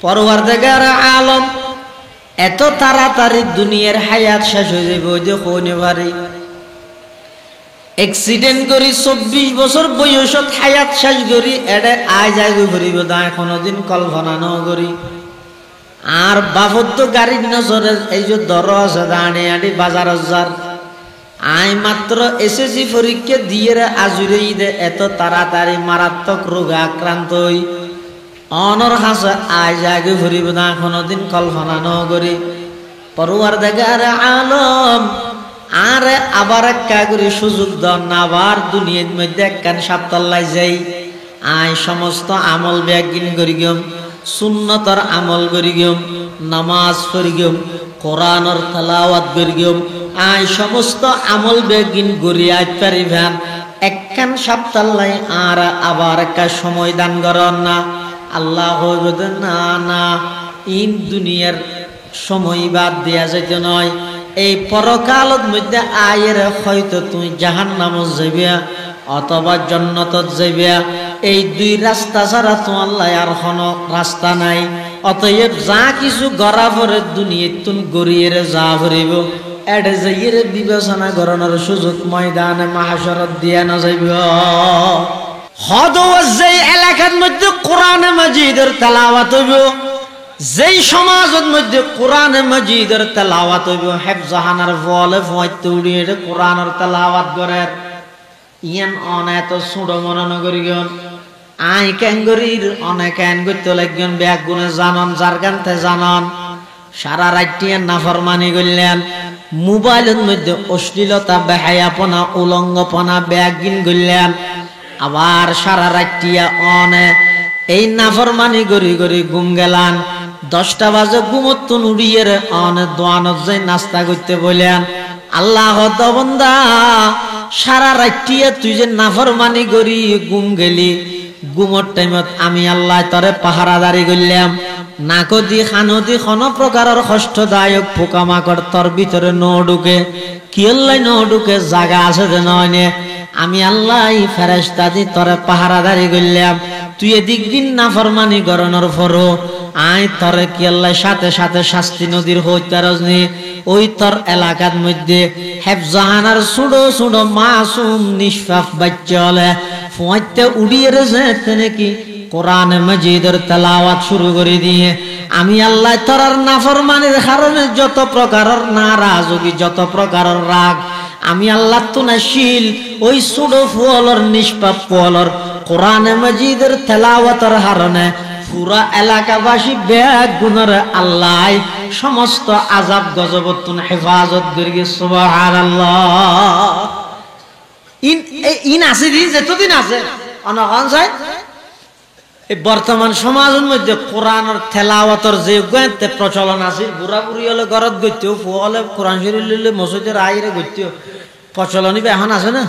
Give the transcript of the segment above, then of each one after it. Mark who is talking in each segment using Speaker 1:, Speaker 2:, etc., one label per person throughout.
Speaker 1: পরওয়ারদিগার আলম এত তাড়াতাড়ি দুনিয়ার হায়াত শেষ হয়ে যাবে যে কোনে পারি এক্সিডেন্ট করি 24 বছর বয়সত হায়াত শেষ করি এটা আয় যায় ঘুরিব দা কোনোদিন কল্পনা ন করি আর বাবদ তো গাড়ির নজরে এই যে দর আছে দাঁড়ে আড়ি বাজার যার আই মাত্র এসএসসি পরীক্ষা দিয়ে আজুরে ঈদে এত তাড়াতাড়ি মারাত্মক রোগে আক্রান্ত হই অনর হাসে আয় জাগে ঘুরিব না কোনোদিন কল্পনা ন করি পরওয়ারদিগার আলম আরে আবার একটা করে সুযোগ দন আবার দুনিয়ার মধ্যে একখান সাপ্তাল্লাই যাই আয় সমস্ত আমল ব্যাগিন করি গম সুন্নতর আমল করি গম নামাজ পড়ি গম কোরআনর তেলাওয়াত করি গম আয় সমস্ত আমল বেগিন গড়ি আজ পারিবেন একখান সপ্তাহে আর আবার একটা সময় দান করেন না আল্লাহ হইবে না না ইন দুনিয়ার সময় বাদ দেয়া যেতে নয় এই পরকালত মধ্যে আয়ের হয়তো তুই জাহান্নামত যাইবে অথবা জান্নাতত যাইবে এই দুই রাস্তা ছাড়া তো আল্লাহ আর কোনো রাস্তা নাই অতএব যা কিছু গড়া পরে দুনিয়াত তুন গড়িয়ে যা ভরিব এডে যাইয়ের বিবেচনা করানোর সুযোগ ময়দানে মাহশরত দিয়া না যাইব হদওয়াজ যেই এলাকার মধ্যে কোরআনে মাজিদের তেলাওয়াত হইব যেই সমাজের মধ্যে কোরআনে মাজিদের তেলাওয়াত হইব হেফজাহানার বলে ফয়তে উড়িয়ে কোরআনের তেলাওয়াত করে ইয়ান অনেত সুড় মনন করি গন আই ক্যাঙ্গরির অনেক ক্যান করতে লাগবেন ব্যাগ গুণে জানন যার গানতে জানন সারা রাত্রিয়ে নাফরমানি করলেন মোবাইলের মধ্যে অশ্লীলতা বেহায়াপনা উলঙ্গপনা ব্যাগিন করলেন আবার সারা রাত্রিয়া অনে এই নাফরমানি গড়ি গড়ি ঘুম গেলান 10টা বাজে ঘুমতুন উড়িয়ে অনে দোয়ানত যাই নাস্তা করতে বললেন আল্লাহ দবন্দা সারা রাত্রিয়া তুই যে নাফরমানি গড়ি ঘুম গেলি ঘুমর টাইমত আমি আল্লাহ তরে পাহারাদারি করলাম নাকদি খানদি কোনো প্রকারের কষ্টদায়ক পোকামাকড় তোর ভিতরে ন ঢুকে কিল্লাই ন ঢুকে জায়গা আছে যে নয় নে আমি আল্লাহ ফেরেশতা দি তোরে পাহারাদারি করলাম তুই এদিক দিন নাফরমানি গরনের ফরো আই তোরে কিল্লাই সাথে সাথে শাস্তি নদীর হইতারজনি ওই তোর এলাকার মধ্যে হেফজাহানার সুড়ো সুড়ো মাসুম নিষ্পাপ বাচ্চা হলে ফুয়াইতে উড়িয়ে রেছে নাকি কোরআন মাজিদের তেলাওয়াত শুরু করে দিয়ে আমি আল্লাহ তোর নাফরমানির কারণে যত প্রকারের নারাজগি যত প্রকারের রাগ আমি আল্লাহ তো নাশিল ওই সুড়ো ফুয়ালর নিষ্পাপ ফুয়ালর কোরআন মাজিদের তেলাওয়াতের কারণে পুরা এলাকাবাসী ব্যাগ গুণের আল্লাহ সমস্ত আযাব গজবতুন হেফাজত করি সুবহানাল্লাহ ইন আছে দি যতদিন আছে অনগন যায় এই বর্তমান সমাজের মধ্যে কোরআনের তেলাওয়াতের যে গয়তে প্রচলন আছে বুড়া বুড়ি হলে ঘরত গইতেও ফুলে কোরআন শরীফ লইলে মসজিদের আইরে গইতেও প্রচলনই এখন আছে না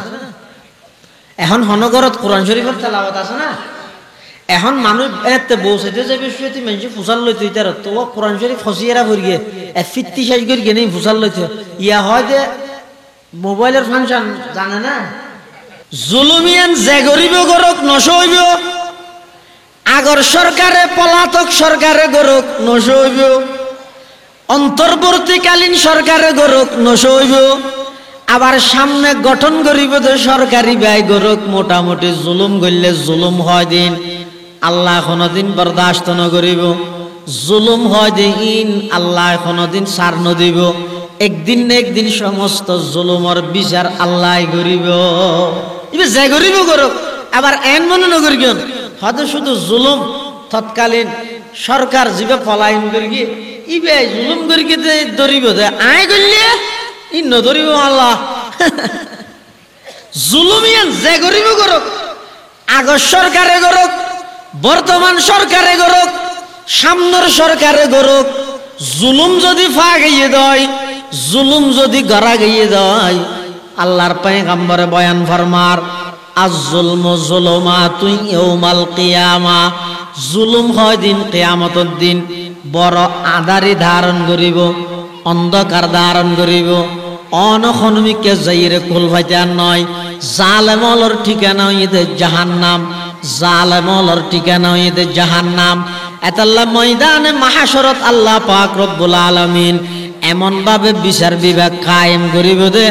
Speaker 1: এখন হনগরত কোরআন শরীফের তেলাওয়াত আছে না এখন মানুষ এতে বসেতে যাবে শুয়েতে মানুষ ফুসাল লইতে ইতার তো কোরআন শরীফ ফসিয়েরা ভরিয়ে ফিত্তি শেষ করি গেলে ফুসাল লইতে ইয়া হয় যে মোবাইলের ফাংশন জানে না জুলুমিয়ান যে গরিব গরক নষ্ট হইব আগর সরকারে পলাতক সরকারে গরক নষ্ট হইব অন্তর্বর্তীকালীন সরকারে গরক নষ্ট হইব আবার সামনে গঠন করিব যে সরকারি ব্যয় গরক মোটামুটি জুলুম করলে জুলুম হয় দিন আল্লাহ কোনদিন বরদাস্ত ন করিব জুলুম হয় দিন আল্লাহ কোনদিন সার ন দিব একদিন না একদিন সমস্ত জুলুমর বিচার আল্লাহ করিব ইবে যে করিব গরক আবার এন মনে ন করিব হয়তো শুধু জুলুম তৎকালীন সরকার জিবে পলায়ন করি ইবে জুলুম করি ধরিব আয় করলে ই নধরিব আল্লাহ জুলুমিয়ান যে করিব গরক আগর সরকারে গরক বর্তমান সরকারে গরক সামনের সরকারে গরক জুলুম যদি ফা গিয়ে দেয় জুলুম যদি গড়া গিয়ে দেয় আল্লাহর পয়গম্বরে বয়ান ফরমার আজ-জুলমু যুলুমাতুন ইয়াউমাল কিয়ামা জুলুম হয় দিন কিয়ামতের দিন বড় আধারি ধারণ করিব অন্ধকার ধারণ করিব অনখনমিকে যাইরে কুল ভাইতার নয় জালেমলর ঠিকানা হইতে জাহান্নাম জালেমলর ঠিকানা হইতে জাহান্নাম এতাল্লাহ ময়দানে মাহাশরত আল্লাহ পাক রব্বুল আলামিন এমন ভাবে বিচার বিভাগ কায়েম করিব দে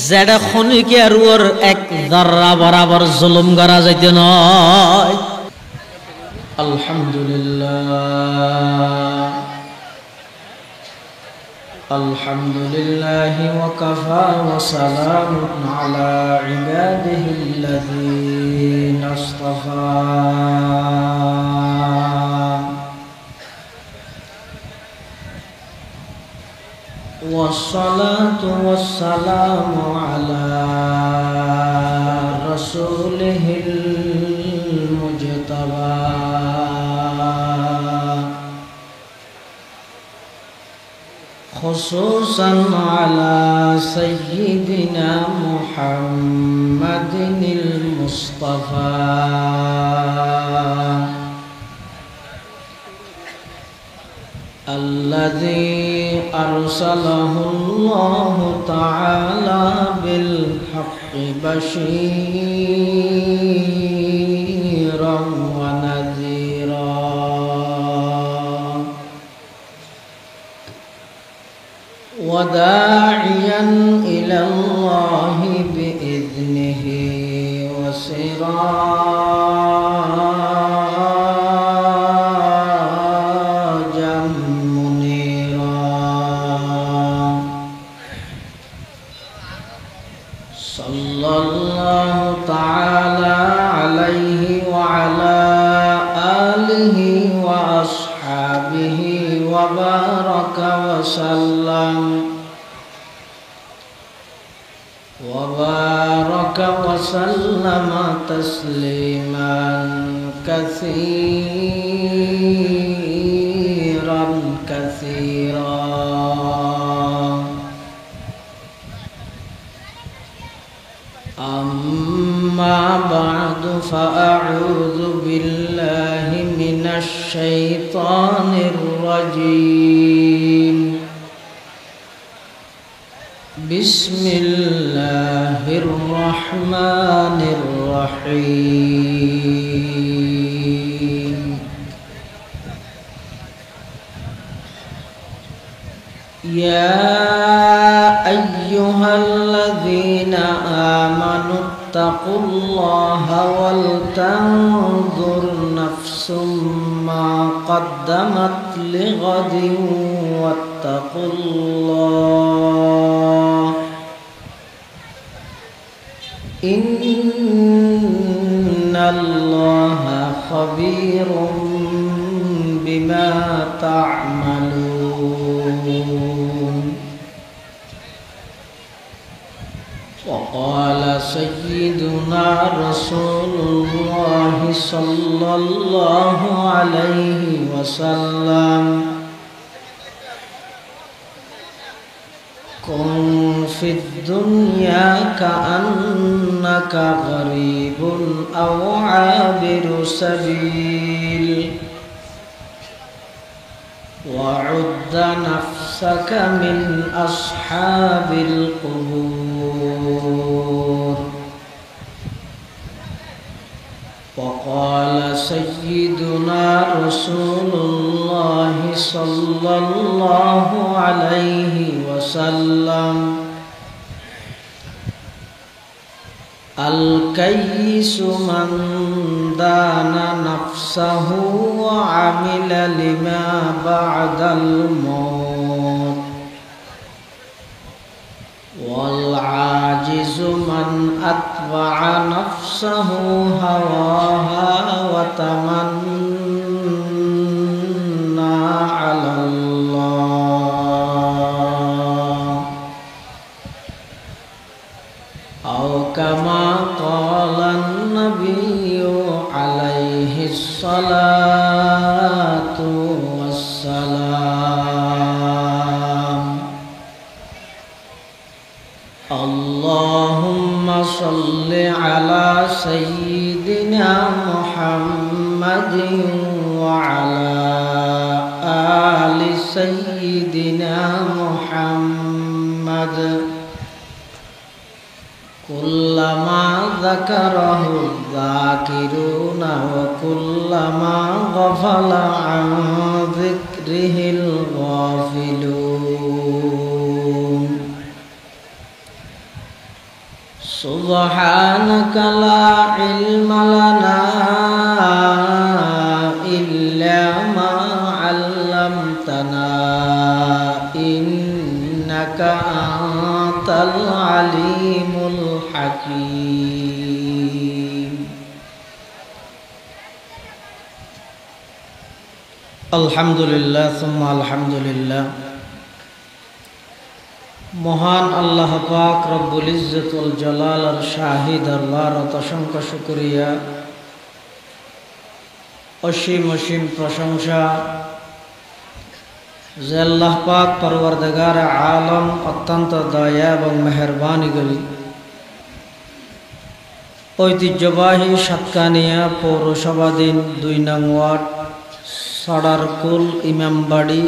Speaker 1: যেটা খনিকে আর ওর এক দররা বরাবর জুলুম করা যাইতে নয়। আলহামদুলিল্লাহ আলহামদুলিল্লাহি ওয়া কাফা ওয়া সালামুন আলা ইবাদিহিল্লাযীনা ইসতাফা। والصلاة والسلام على رسوله المجتبى خصوصا على سيدنا محمد المصطفى الذي أرسله الله تعالى بالحق بشيرا ونذيرا وداعيا إلى الله بإذنه وسراجا منيرا. صلى الله تعالى عليه وعلى آله وأصحابه وبارك وسلم تسليما كثيرا كثيرا. أما بعد فأعوذ بالله من الشيطان الرجيم. بسم الله الرحمن الرحيم. يا أيها الذين آمنوا اتقوا الله ولتنظر نفس ما قدمت لغد واتقوا الله إن الله خبير بما تعملون. وقال سيدنا رسول الله صلى الله عليه وسلم كن في الدنيا كأنك غريب أو عابر سبيل وعد نفسك من أصحاب القبور. وقال سيدنا رسول الله صلى الله عليه وسلم الكيس من دان نفسه وعمل لما بعد الموت. والعاجز من أتبع نفسه هواها وتمنى على الله أو كما قال النبي عليه الصلاة والسلام. اللهم صل على سيدنا محمد وعلى آل سيدنا محمد كلما ذكره الذاكرون وكلما غفل عن ذكره الغافلون سبحانك لا علم لنا إلا ما علمتنا إنك أنت العليم الحكيم الحمد لله ثم الحمد لله মহান আল্লাহ পাক রব্বুল ইজ্জত ওয়াল জালালের শাহিদ আল্লাহর অসংখ্য শুকরিয়া অসীম অসীম প্রশংসা যে আল্লাহ পাক পরওয়ারদিগার আলম অত্যন্ত দয়া এবং মেহেরবানি করি ঐতিহ্যবাহী সাতকানিয়া পৌরসভাধীন 2 নং ওয়ার্ড সডারকুল ইমামবাড়ি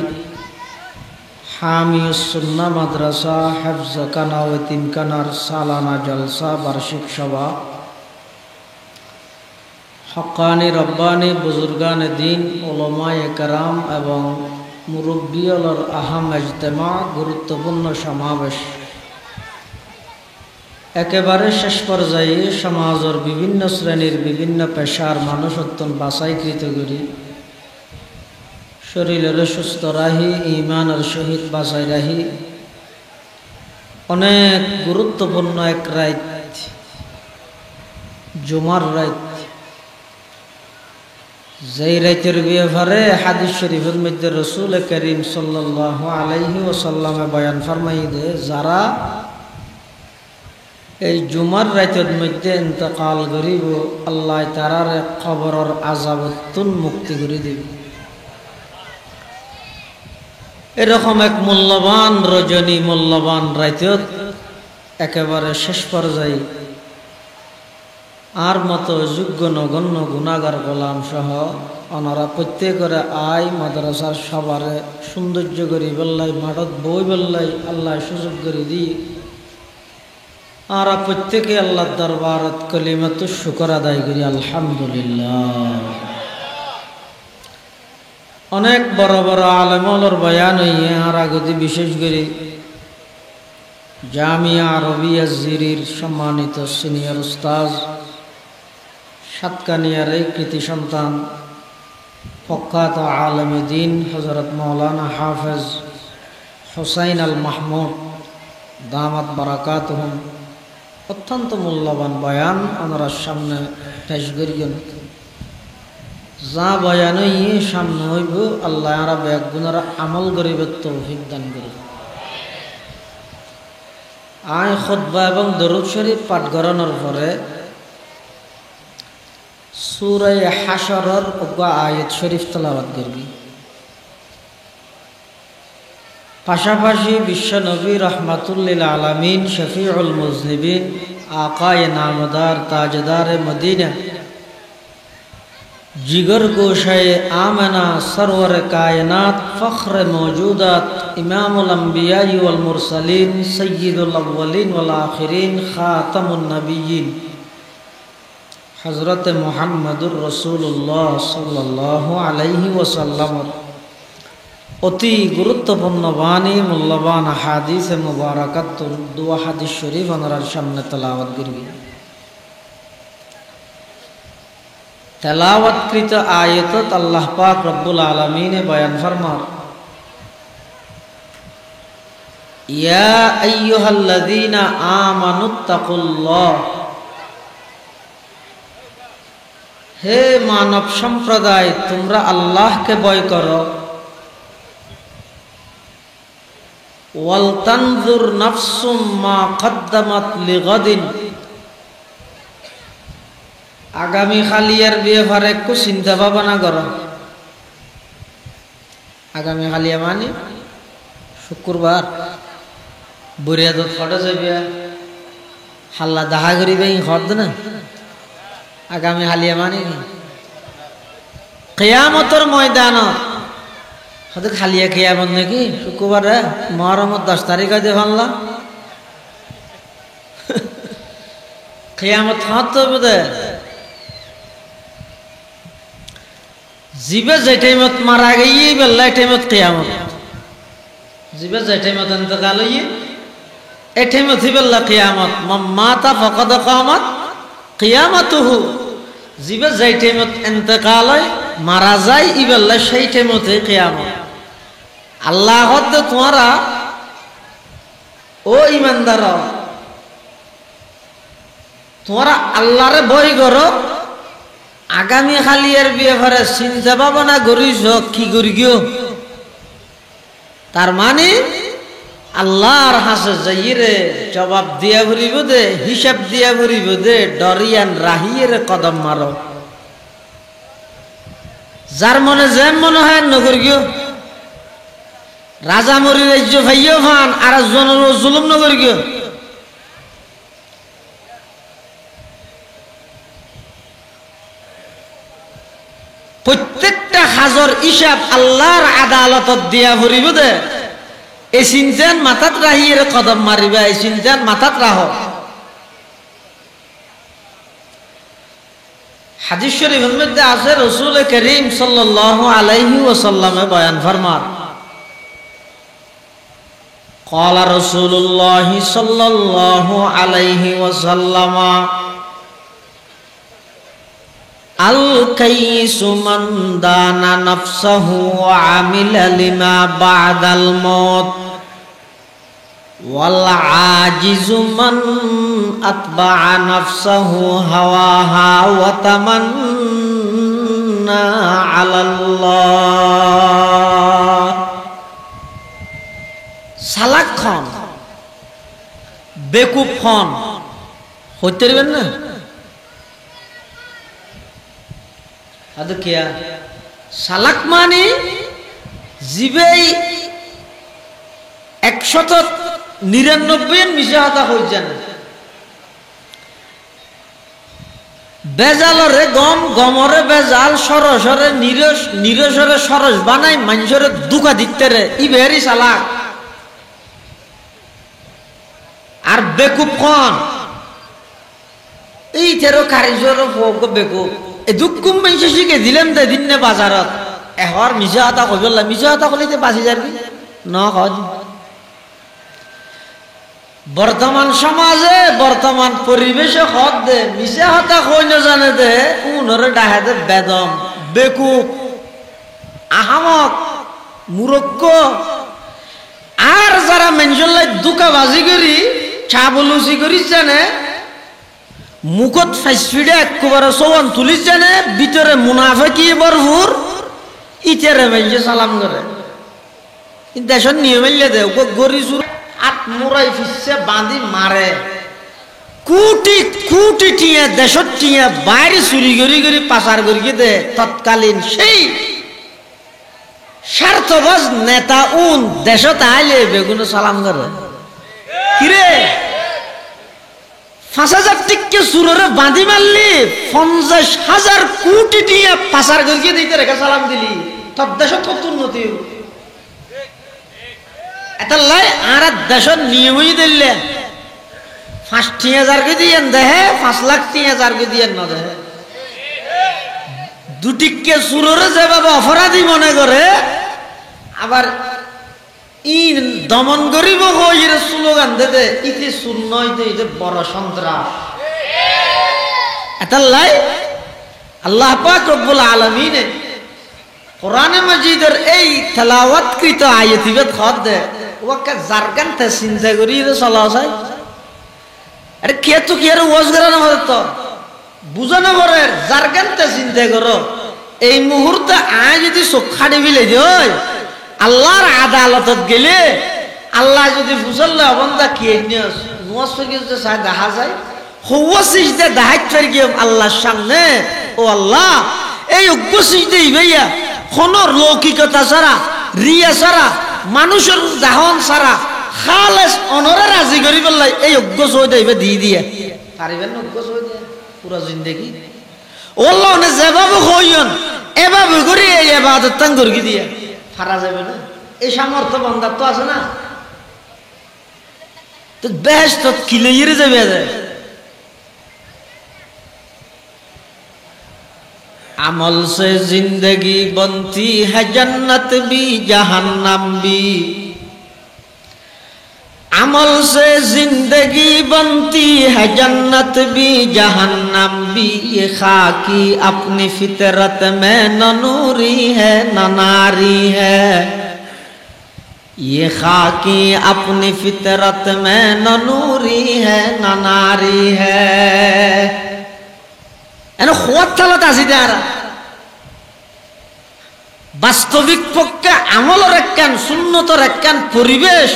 Speaker 1: হামিউস সুন্নাহ মাদ্রাসা হেফজখানা ও এতিমখানার সালানা জলসা বার্ষিক সভা হক্কানি রব্বানি বুজুর্গানে দিন উলামায়ে কেরাম এবং মুরব্বিয়লর আহাম ইজতেমা গুরুত্বপূর্ণ সমাবেশ একেবারে শেষ পর্যায়ে সমাজের বিভিন্ন শ্রেণীর বিভিন্ন পেশার মানুষ অত্যন্ত বাছাইকৃত করি শরীরের সুস্থ রাহি ইমানের সহিত বাঁচাই রাহি অনেক গুরুত্বপূর্ণ এক রাত জুমার রাত যেই রাতের ব্যাপারে হাদিস শরীফের মধ্যে রাসূল করিম সাল্লাল্লাহু আলাইহি ওয়াসাল্লামে বয়ান ফরমাই দে যারা এই জুমার রাতের মধ্যে ইন্তেকাল করিব আল্লাহ তারার কবরের আযাবতুন মুক্তি করে দিবে এরকম এক মূল্যবান রজনী মূল্যবান রাইতত একেবারে শেষ পর্যায়ে আর মতো যোগ্য নগণ্য গুণাগার গোলাম সহ ওনারা প্রত্যেকের আয় মাদ্রাসার সবারে সৌন্দর্য করি বললাই মাঠত বই বললাই আল্লাহ সুযোগ করে দিই আর প্রত্যেকে আল্লাহর দরবারত কলিমাতু শুকর আদায় করি আলহামদুলিল্লাহ অনেক বড় বড় আলেমর বয়ান হইয়ে আর আগতি বিশেষ করে জামিয়া আরবিয়া জিরির সম্মানিত সিনিয়র উস্তাজ সাতকানিয়ার এই কৃতি সন্তান প্রখ্যাত আলেমে দিন হযরত মাওলানা হাফেজ হুসাইন আল মাহমুদ দামাত বারাকাতুহুম অত্যন্ত মূল্যবান বয়ান ওনার সামনে পেশ করিয়েন যা বয়ান সামনে হইব আল্লাহ আর বেগুনারা আমল গরিবের তৌফিক দান করি আয় খুতবা এবং দরুদ শরীফ পাঠ করানোর পরে সূরা হাশরের আয়াত শরীফ তেলাওয়াত করবি পাশাপাশি বিশ্ব নবী রহমাতুল লিল আলামিন শফিউল মুজনিবিন আকায়ে নামদার তাজদার মদিনা जिगर गोशाए आमना सरवर कायनात फ़ख्र मौजूदात इमामुल अंबिया वल मुरसलीन सय्यिदुल अव्वलीन वल आखिरीन खातमुन नबिय्यीन हज़रत मुहम्मदुर रसूलुल्लाह सल्लल्लाहु अलैहि वसल्लम অতি গুরুত্বপূর্ণ বাণী মূল্যবান হাদিস মুবারাকাত দুয়া হাদিস শরীফ ওনার সামনে তেলাওয়াত করবি তেলাওয়াতকৃত আয়াতত আল্লাহ পাক রব্বুল আলামিন বয়ান ফরমান ইয়া আইয়ুহাল্লাযীনা আমানুত্তাকুল্লাহ হে মানব সম্প্রদায় তোমরা আল্লাহকে ভয় করো ওয়াল তানজুর নাফসুম মা কদ্দামাত লিগাদিন আগামী খালিয়ার ব্যাপারে একটু চিন্তা ভাবনা করো আগামী খালিয়া মানে শুক্রবার বুড়িয়াদত ফটো যাবে হাল্লা দাহা করিবে হর্দ না আগামী হালিয়া মানে কিয়ামতের ময়দান হয়তো খালিয়া কিয়ামত নাকি শুক্রবার মহরমের 10 তারিখ আছে ভাবলা কিয়ামত হত বদে জিবে যে টাইমত মারা গিয়ে বেলা টাইমত কিয়ামত জিবে যে টাইমত ইন্তকাল হইয়ে এই টাইমত বেলা কিয়ামত মাতা ফাকাদ কামাত কিয়ামাতুহু জিবে যে টাইমত ইন্তকাল হয় মারা যায় ই বেলা সেই টাইমতে কিয়ামত আল্লাহ হদ তোমারা ও ইমানদার তোমরা আল্লাহরে ভয় করো আগামী খালিয়ার ব্যাপারে চিন্তা ভাবনা করিস কি করি গিয়ে তার মানে আল্লাহর হাসে যাইরে জবাব দিয়া ভরিব দে হিসাব দিয়া ভরিব দে ডরিয়ান রাহিয়ের কদম মারো যার মনে যেম মনে হয় নগর গিয়ে রাজা মরি রাজ্য ভাইও ফান আর জনের জুলুম নগর গিয়ে প্রত্যেকটা হাজর হিসাব আল্লাহর আদালতত দিয়া ভরিব দে এই চিন্তান মাথাত রাহিয়ে কদম মারিবা এই চিন্তান মাথাত রাহ হাদিস শরীফের মধ্যে আছে রাসূল করিম সাল্লাল্লাহু আলাইহি ওয়াসাল্লামে বয়ান ফরমান قال رسول الله صلى الله عليه وسلم الكيس من دان نفسه وعمل لما بعد الموت والعاجز من أتبع نفسه هواها وتمنى على الله সালাক খন বেকুব খন হইতে পারবেন না আদে কিয়া সালাক মানে জিবেই 199 মিশা হতা হই জানে বেজালরে গম গমরে বেজাল সরসরে নিরস নিরসরে সরস বানাই মানুষরে দুকা দিতে রে ই বেরি সালাক আর বেকুব খন এই তেরো কারিজর ফোক বেকুব এই দুকুম মানুষ শিখে দিলাম দে দিন বাজারত এহর মিশা হতা কইবলা মিশা হতা কইলে বাঁচি যাবি ন কদ বর্তমান সমাজে বর্তমান পরিবেশে হদ দে মিশা হতা কই না জানে দে উনরে ডাহে দে বেদম বেকুব আহামক মুরক্ক আর যারা মেনজল্লাই দুকাবাজি করি চাবলুসি করিস জানে মুখত ফাইসফিডে একবারে সওয়ান তুলিস জানে ভিতরে মুনাফিকি ভরপুর ইতেরে মেনজে সালাম করে কিন্তু দেশন নিয়মিলে দে ওকে গরি সুর আট মুরাই ফিসে বাঁধি মারে কোটি কোটি টিয়া দেশত টিয়া বাইরে চুরি করি পাচার করি দে তৎকালীন সেই স্বার্থবাজ নেতা উন দেশত আইলে বেগুনে সালাম করে কিরে 5000 টিকে সুররে বাঁধি মারলি 50,000 কোটি টিয়া পাচার করিয়ে দিতে রেখে সালাম দিলি তোর দেশত কত উন্নতি এটা লাই আর দেশত নিয়মই দিলে 5,000 কে দিয়ে দেহে 5,03,000 কে দিয়ে না দেহে দুটিকে সুররে যেভাবে অপরাধী মনে করে আবার ই দমন করিব কইরে স্লোগান দে ইতি শূন্য হইতে ইতে বড় সন্ত্রাস এটা লাই আল্লাহ পাক রব্বুল আলামিন কোরআনে মাজিদের এই তেলাওয়াতকৃত আয়াতিবে খদ দে ওকে জারগান তে চিন্তা করি রে চলা যায় আরে কে তো কি আর ওয়াজ করে না তো বুঝা না করে জারগান তে চিন্তা করো এই মুহূর্তে আয় যদি চোখাড়ি বিলে দেয় আল্লাহর আদালতত গেলে আল্লাহ যদি ফুসল্লা বন্ধা কে নোয়াজ ফেরকে চায় দেখা যায় হওয়াশিস দে দাহাত ফেরকে আল্লাহর সামনে ও আল্লাহ এই অজ্ঞশিস দে ভাইয়া খনর লৌকিকতা ছাড়া রিয়া ছাড়া মানুষের দাহন ছাড়া খালেস অনরে রাজি করি বললাই এই অজ্ঞ সই দেবে দিয়ে দিয়ে পারিবেন অজ্ঞ সই দিয়ে পুরা জিন্দেগি আল্লাহ নে যেভাবে হইন এভাবে করে এই ইবাদত তাং করি দিয়ে ফারা যাবে না এই সামর্থ্য বান্দার তো আছে না তো বেশ তো কিলেইরে যাবে अमल से जिंदगी बनती है जन्नत भी जहन्नम भी अमल से जिंदगी बनती है जन्नत भी जहन्नम भी ये खाकी अपनी फितरत में न नूरी है न नारी है ये खाकी अपनी फितरत में न नूरी है न नारी है এনে খোয়াত তালত আসি দেয়ারা বাস্তবিক পক্ষে আমলের একখান সুন্নতর একখান পরিবেশ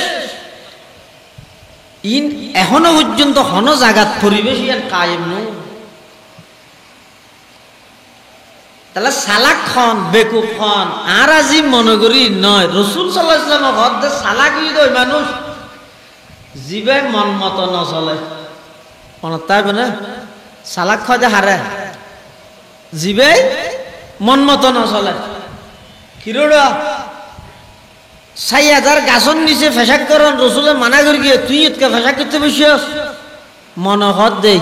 Speaker 1: ইন এখনো পর্যন্ত হন জাগাত পরিবেশ ইয়ান কায়েম নয় তাহলে সালাক খন বেকুব খন আর আজি মনে করি নয় রসুল সাল্লাল্লাহু আলাইহি ওয়াসাল্লাম হদ্দে সালাক হইল মানুষ জিবে মন মতো নচলে মনত তাইব না সালাক খজে হারে জিবে মন মতো নচলে কিরোড়া ৬০০০ গাছর নিচে ফেসাক করন রসুলে মানা করি গিয়ে তুই এতকে ফেসাক করতে বসিস মনে হদ দেই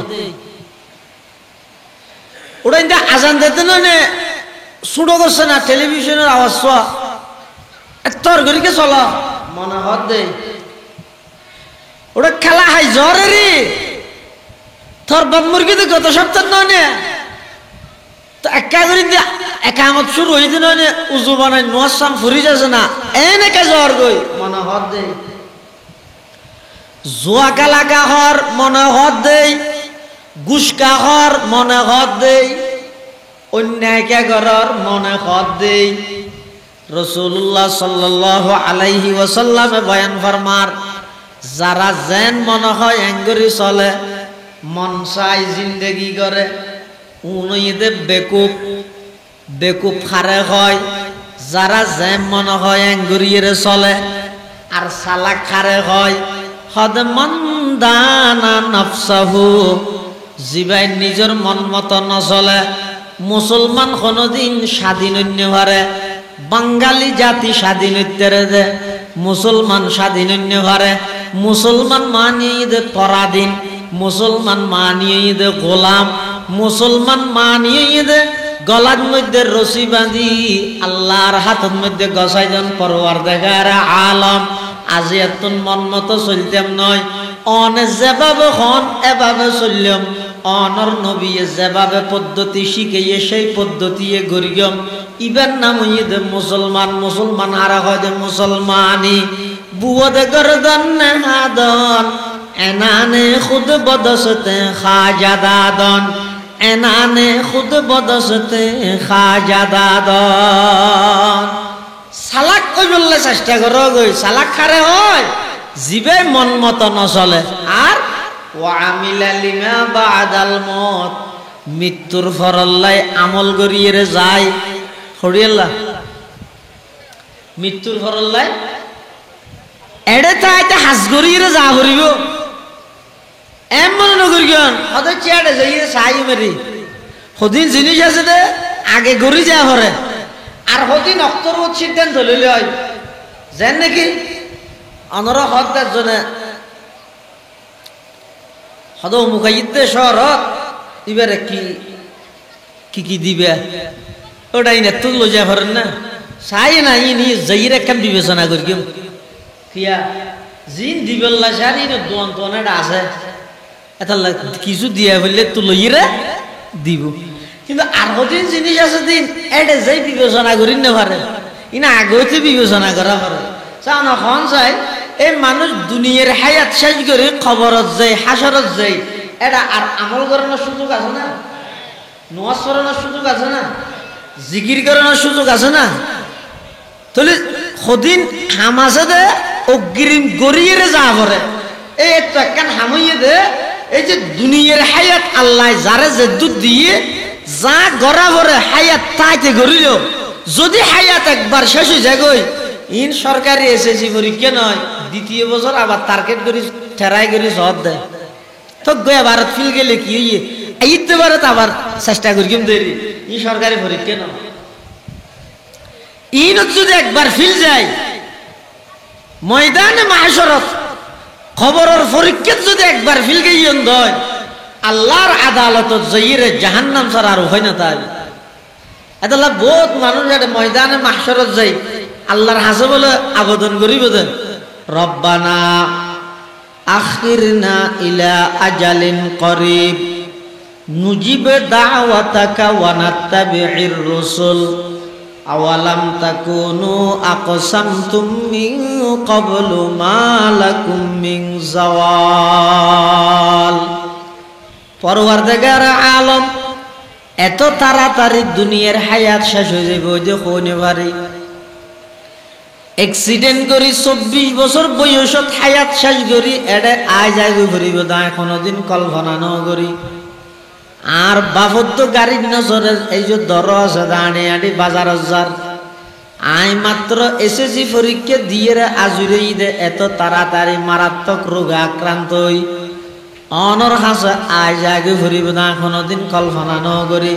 Speaker 1: ওটা কিন্তু আজান দিতে না শুরু করছে না টেলিভিশনের আওয়াজ তোর ঘড়িকে চল মনে হদ দেই ওটা খেলা হাই জ্বরে রে তোর বাপ মুরগি তো গত সপ্তাহ নয় তো একা করে একামত শুরু হয়েছে নয় উজু বানাই নোয়াসাম ফুরি যাচ্ছে না এনেকে জ্বর গই মনে হদ দেই জোয়া কালা কাহর মনে হদ দেই গুসকা হর মনে হদ দেই অন্যায়কে গরর মনে হদ দেই রাসূলুল্লাহ সাল্লাল্লাহু আলাইহি ওয়াসাল্লামে বয়ান ফরমার যারা যেন মনে হয় এঙ্গরি চলে মন চাই জিন্দেগি করে উনইদে বেকুব বেকুব খারে হয় যারা যেন মনে হয় এঙ্গরিয়ে চলে আর সালাক খারে হয় হদ মন দানা নফসাহু জিবাই নিজের মন মতো নচলে মুসলমান কোনদিন স্বাধীন হইতে পারে বাঙালি জাতি স্বাধীন হইতে দে মুসলমান স্বাধীন হইতে পারে মুসলমান মানিয়ে দে পরাধীন মুসলমান মানিয়ে দে গোলাম মুসলমান মানিয়ে দে গলার মধ্যে রশি বাঁধি আল্লাহর হাতের মধ্যে গসাইজন পরওয়ারদিগার আলম আজি এতন মন মতো চলতাম নয় অনে যেভাবে হন এভাবে চললাম অনর নবী যেভাবে পদ্ধতি শিখিয়ে সেই পদ্ধতি গড়িয়ম ইবার নাম হইয়ে মুসলমান মুসলমান হারা হয় দে মুসলমানি বুয়দে গরদন হাদন এনানে খুদ বদসতে খাজাদাদন এনানে খুদ বদসতে খাজাদাদন সালাক কই বললে চেষ্টা করো গই সালাক খারে হয় জিবে মন মতো নচলে আর ওয়ামিলা লিমা বাদাল মত মৃত্যুর ফরল্লাই আমল গরিয়ে যায় হরিয়াল্লাহ মৃত্যুর ফরল্লাই এড়ে তাইতে হাস গরিয়ে যা হরিব এমন নগরিয়ন হতে চেয়ারে যাইয়ে চাই মেরি হদিন জিনিস আছে দে আগে গড়ি যা হরে আর হদিন অক্তর সিদ্ধান্ত লইলে হয় যেন নাকি অনরা হদ্দার জনে হদ মুখাইতে শহরত এবারে কি কি দিবে ওটাই না তুল লজা ভরেন না চাই না ইনি যাইয়ের একখান বিবেচনা করি কেউ কিয়া জিন দিবেল্লা সারি দোয়ান তোয়ান এটা আছে এটা কিছু দিয়া বললে তুল লইরে দিব কিন্তু আর হদিন জিনিস আছে দিন এটা যাই বিবেচনা করি না পারে ইনা আগতে বিবেচনা করা পারে চাও না খন চাই এই মানুষ দুনিয়ার হায়াত শেষ করে খবরত যায় হাসরত যায় এটা আর আমল করানোর সুযোগ আছে না নামাজ পড়ানোর সুযোগ আছে না জিকির করানোর সুযোগ আছে না তাহলে সদিন হামাছে দে অগ্রিম গড়িয়ে যা করে এই একটু একখান হামাইয়ে দে এই যে দুনিয়ার হায়াত আল্লাহ যারে যে দুধ দিয়ে যা গড়া ভরে হায়াত তাইতে গড়িল যদি হায়াত একবার শেষ হয়ে যায় গই ইন সরকারি এসএসসি পরীক্ষা নয় দ্বিতীয় বছর আবার টার্গেট করি ঠেরাই করি সব দেয় তো গয়া ভারত ফিল গেলে কি হইয়ে এইতে ভারত আবার চেষ্টা করি কিন্তু দেরি ই সরকারি পরীক্ষা নয় ইনত যদি একবার ফিল যায় ময়দানে মাহশরত খবরের পরীক্ষা যদি একবার ফিল গইয়ন দয় আল্লাহর আদালতত যাইরে জাহান্নাম ছাড়া আর হয় না তাই এতলা বহুত মানুষ ময়দানে মাহশরত যাই আল্লাহর হাসে বলে আবেদন করিব দেন রব্বানা আখিরনা ইলা আজালিন করিব নুজিব দাওয়াতাকা ওয়া নাত্তাবি'ir রুসুল আওয়ালাম তাকুনু আকসামতুম মিন ক্বাবলু মা লাকুম মিন জাওয়াল। পরওয়ারদিগার আলম এত তাড়াতাড়ি দুনিয়ার হায়াত শেষ হয়ে যাবে যে কোনে পারি অ্যাক্সিডেন্ট করি 24 বছর বয়সত হায়াত শেষ করি এটা আয় যায় ঘুরিব দা কোনোদিন কল্পনা ন করি। আর বাবদ তো গাড়ির নজরের এই যে দর আছে দাঁড়ে আড়ি বাজার হাজার আয় মাত্র এসএসসি পরীক্ষা দিয়ে আজুরে ঈদে এত তাড়াতাড়ি মারাত্মক রোগে আক্রান্ত হই অনর হাসে আয় জাগে ঘুরিব না কোনোদিন কল্পনা ন করি।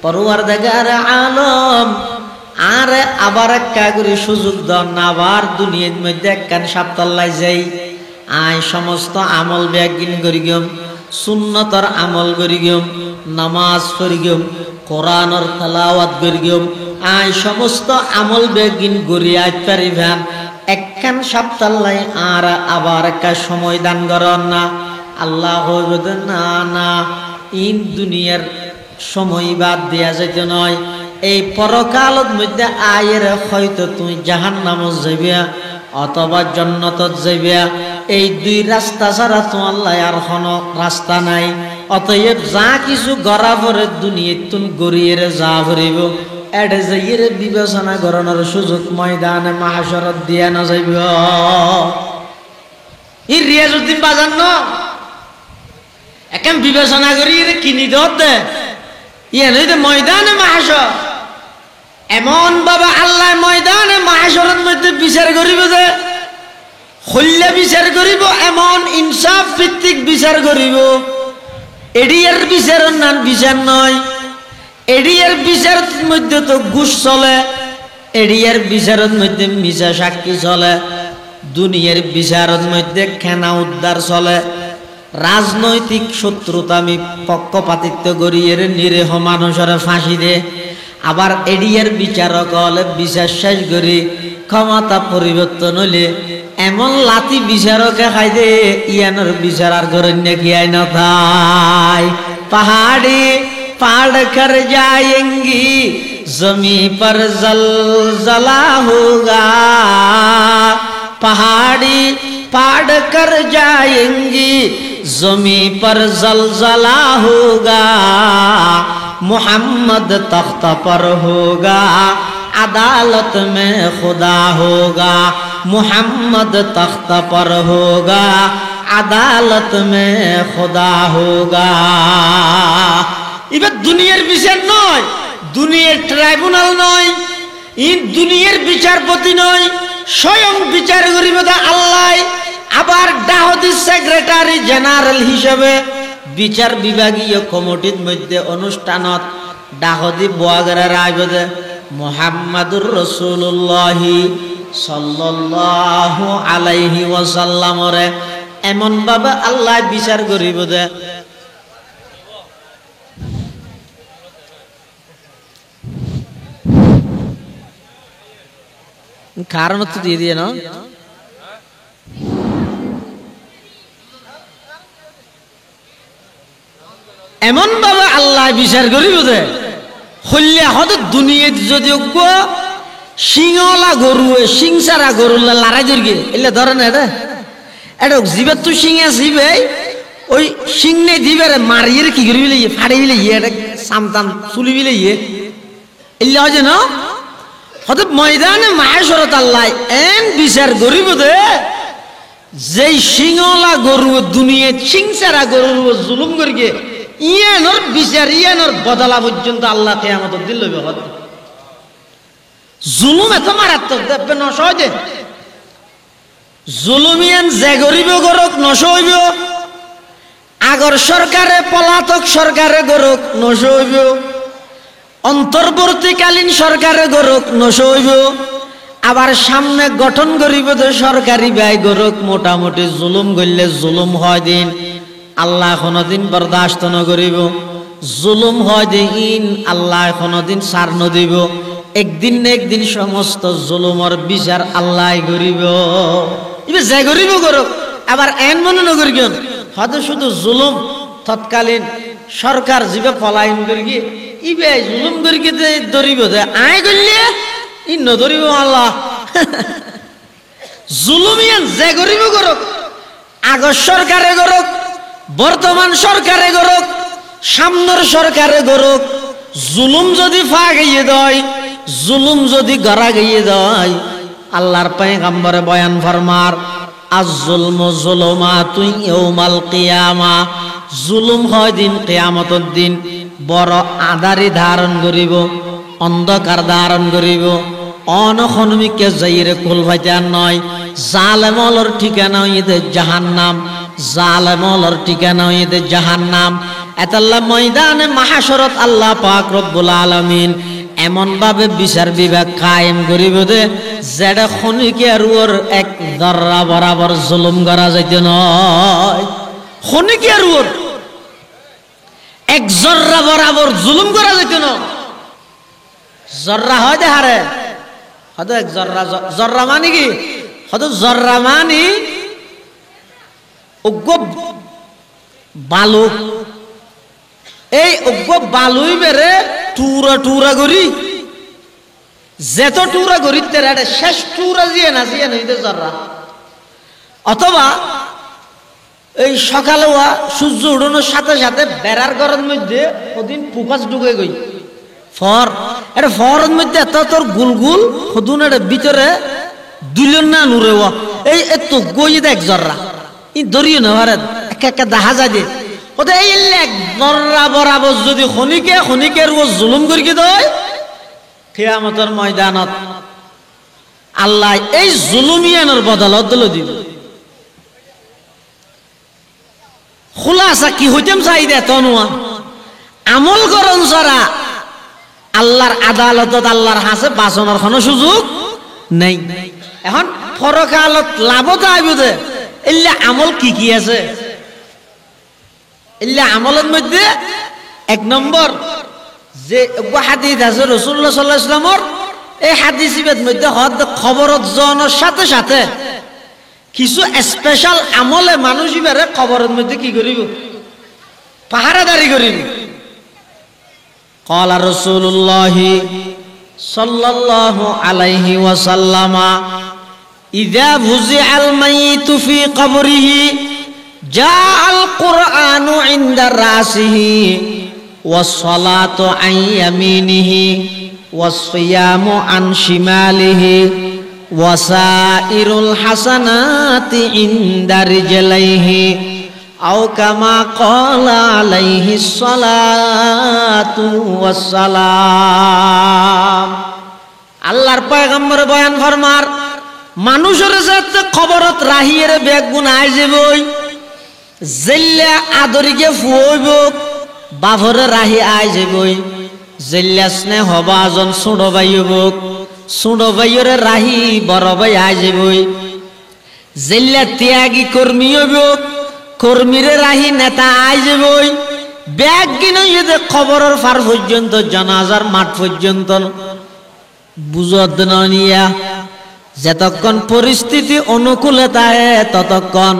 Speaker 1: পরওয়ারদিগার আলম আরে আবার একটা করে সুযোগ দেন আবার দুনিয়ার মধ্যে একখান সাপ্তাল্লাই যাই আয় সমস্ত আমল ব্যাগিন করি গম সুন্নতর আমল করি গম নামাজ পড়ি গম কোরআনর তেলাওয়াত করি গম আয় সমস্ত আমল ব্যাগিন করি আজ পারিবেন একখান সাপ্তাল্লাই আর আবার একটা সময় দান করেন না। আল্লাহ হইবে না না ইন দুনিয়ার সময় বাদ দেয়া যেতে নয় এই পরকালত মধ্যে আয়ের হয়তো তুমি জাহান্নামত যাইবা অথবা জান্নাতত যাইবা এই দুই রাস্তা ছাড়া তোমার আর কোনো রাস্তা নাই। অতএব যা কিছু গড়া পরে দুনিয়াত তুমি গড়িয়ে যা ভরিব এটা যাইয়ের বিবেচনা করানোর সুযোগ ময়দানে মাহশরত দিয়া না যাইব। ই রিয়াজউদ্দিন বাজার ন এখন বিবেচনা করি কিনি দে ইয়ে নইতে ময়দানে মাহশর এমন বাবা আল্লাহ ময়দানে মাহশরের মধ্যে বিচার করিব যে হল্লা বিচার করিব এমন ইনসাফ ভিত্তিক বিচার করিব এডিয়ার বিচারের নাম বিচার নয়। এডিয়ার বিচারের মধ্যে তো ঘুষ চলে এডিয়ার বিচারের মধ্যে মিছা সাক্ষী চলে দুনিয়ার বিচারের মধ্যে খেনা উদ্ধার চলে রাজনৈতিক শত্রুতামি পক্ষপাতিত্ব করিয়ে নিরীহ মানুষের ফাঁসি দে আবার এডিয়ার বিচারক হলে বিচার শেষ করি ক্ষমতা পরিবর্তন হলে এমন লাতি বিচারকে খাই দে ইয়ানোর বিচার আর করেন নাকি আই না থাই পাহাড়ি পাড় কর যায়েঙ্গি জমি পর জলজলা হোগা পাহাড়ি पाड़ कर जाएंगी ज़मी पर ज़लज़ला होगा मोहम्मद तख्त पर होगा अदालत में खुदा होगा मोहम्मद तख्त पर होगा अदालत में खुदा होगा। এবার দুনিয়ার বিচার নয় দুনিয়ার ট্রাইব্যুনাল নয় ই দুনিয়ার বিচারপতি নয় স্বয়ং বিচার করিবে আল্লাহ আবার দাউদি সেক্রেটারি জেনারেল হিসেবে বিচার বিভাগীয় কমিটির মধ্যে অনুষ্ঠানত দাউদি বয়াগরা রায়বে মুহাম্মাদুর রাসূলুল্লাহ সাল্লাল্লাহু আলাইহি ওয়াসাল্লামরে এমন ভাবে আল্লাহ বিচার করিবে দে কারণ তো দিয়ে দিয়ে না এমন ভাবে আল্লাহ বিচার করিব যে হইলে হয়তো দুনিয়াত যদি সিংহলা গরু সিংসারা গরু লড়াই ধরবে এলে ধরে না এটা এটা জীবের তো সিংহে জীবে ওই সিংনে দিবে মারিয়ে কি করিবি লাইয়ে ফাড়ি লাইয়ে এটা সামতাম চুলিবি লাইয়ে এলে হয় যে না হয়তো ময়দানে মাহেশ্বরত আল্লাহ এন বিচার করিব দে যেই সিংহলা গরু দুনিয়া সিংসারা গরু জুলুম করিকে ইয়ানোর বিচার ইয়ানোর বদলা পর্যন্ত আল্লাহ কিয়ামত দিল লইবে জুলুম এত মারাত্মক দেখবে নশ হয় দে জুলুমিয়ান যে গরিব গরক নশ হইব আগর সরকারে পলাতক সরকারে গরক নশ হইব অন্তর্বর্তীকালীন সরকারে গরক নশ হইব আবার সামনে গঠন করিব তো সরকারি ব্যয় গরক মোটামুটি জুলুম করলে জুলুম হয় দিন আল্লাহ কোনদিন বরদাস্ত ন করিব জুলুম হয় দিন আল্লাহ কোনদিন সার নদিব একদিন না একদিন সমস্ত জুলুমর বিচার আল্লাহ করিব ইবে যে করিব করুক আবার এন মনে নগর কেন হয়তো শুধু জুলুম তৎকালীন সরকার জিবে পলায়ন করি গিয়ে ইবে জুলুম করি গিয়ে ধরিব দে আয় করলে ই নধরিব আল্লাহ জুলুমিয়ান যে করিব করুক আগর সরকারে করুক বর্তমান সরকারে করুক সামনের সরকারে করুক জুলুম যদি ফা গিয়ে দেয় জুলুম যদি গড়া গিয়ে দেয় আল্লাহর পয়গম্বরে বয়ান ফরমার আজ-জুলমু যুলুমাতুন ইয়াউমাল কিয়ামা জুলুম হয় দিন কিয়ামতের দিন বড় আধারি ধারণ করিব অন্ধকার ধারণ করিব অনখনমিকে যাইরে কুল ভাইতার নয় জালেমলর ঠিকানা হইতে জাহান্নাম জালেমলর ঠিকানা হইতে জাহান্নাম এতাল্লাহ ময়দানে মাহশরত আল্লাহ পাক রব্বুল আলামিন এমন ভাবে বিচার বিভাগ কায়েম করিব দে যেটা খনিকের ওর এক দররা বরাবর জুলুম করা যাইতে নয় খনিকের ওর এক জর্রা বরাবর জুলুম করা যাইতে নয় জর্রা হয় দে হারে হয়তো এক জর্রা জর্রা মানে কি হয়তো জর্রা মানে অজ্ঞ বালু এই অজ্ঞ বালুই বেড়ে টুরা টুরা করি যেত টুরা করি তেরা শেষ টুরা জিয়ে না জর্রা অথবা এই সকালে সূর্য উড়ানোর সাথে সাথে বেড়ার ঘরের মধ্যে ওদিন ফুকাস ঢুকে গই ফর এটা ফরের মধ্যে এত তোর গুলগুল সদুন এটা ভিতরে দুইজন না নুরে এই এত গই দেখ জর্রা ই দরিও না ভারে একা দেখা যায় দে ওতে এই এক জর্রা বরাবর যদি খনিকের ও জুলুম করি দেয় কিয়ামতের ময়দানত আল্লাহ এই জুলুমিয়ানের বদলত দিল দিব খুলাসা কি হইতেম চাই দে তনুয়া আমল করন সারা আল্লাহর আদালতত আল্লাহর হাসে বাঁচানোর কোনো সুযোগ নেই এখন পরকালত লাভত আইব দে এল্লা আমল কি কি আছে এল্লা আমলের মধ্যে এক নম্বর যে হাদিস আছে রাসূলুল্লাহ সাল্লাল্লাহু আলাইহি ওয়াসাল্লামর এই হাদিসের মধ্যে খবরত জনের সাথে সাথে কিছু স্পেশাল আমলে মানুষ ইবারে খবরের মধ্যে কি করিব পাহারাদারি করিব قال رسول الله صلى الله عليه وسلم إذا فزع الميت في قبره جاء القرآن عند رأسه والصلاة عن يمينه والصيام عن شماله وسائر الحسنات عند رجليه أو كما قال عليه الصلاة والسلام আল্লাহর পয়গম্বর বয়ান ফরমার মানুষের সাথে খবরত রাহিয়ের বেগুন আই যাবই জেল্লা আদরিকে ফুইব বাভরে রাহি আই যাবই জেল্লা স্নেহ বাজন ছোট ভাইব ছোট ভাইয়ের রাহি বড় ভাই আই যাবই জেল্লা ত্যাগী কর্মী হইব কর্মীরে রাহি নেতা আই যাবই ব্যাগ কিনে খবরের ফার পর্যন্ত জানাজার মাঠ পর্যন্ত বুঝত নিয়া যতক্ষণ পরিস্থিতি অনুকূলে থাকে ততক্ষণ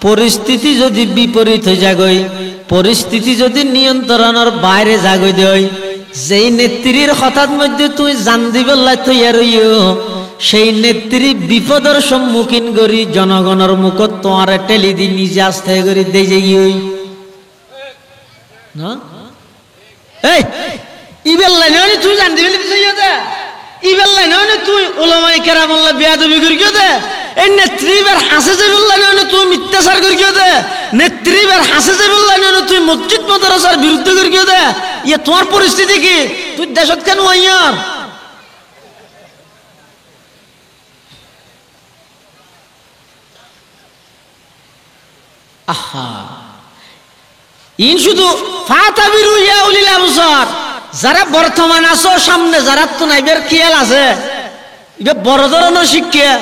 Speaker 1: পরিস্থিতি যদি বিপরীত হয়ে যাগই পরিস্থিতি যদি নিয়ন্ত্রণের বাইরে যাগই দেয় যেই নেত্রীর হঠাৎ মধ্যে তুই জান দিবেলাই তৈয়া রইও সেই নেত্রী বিপদের সম্মুখীন করি জনগণের মুখত তোমার টেলি দি নিজে আসতে করি দেই যাই না এই ইবেল্লাই নয় তুই জান দিবি ইবেল্লাই নয় তুই ওলামাই কেরামল্লা বেয়াদবি করি কেউ দে এই নেত্রীবার হাসে যাবিল্লাই নয় তুই মিথ্যাচার করি কেউ দে নেত্রীবার হাসে যাবিল্লাই নয় তুই মসজিদ মাদ্রাসার বিরুদ্ধে করি কেউ দে ইয়ে তোমার পরিস্থিতি কি তুই দেশত কেন আইয়ার আহা ইন শুধু ফাতাবিরু ইয়া উলিল আবসার যারা বর্তমান আছো সামনে যারা তো নাইবের খেয়াল আছে এটা বড় ধরনের শিক্ষা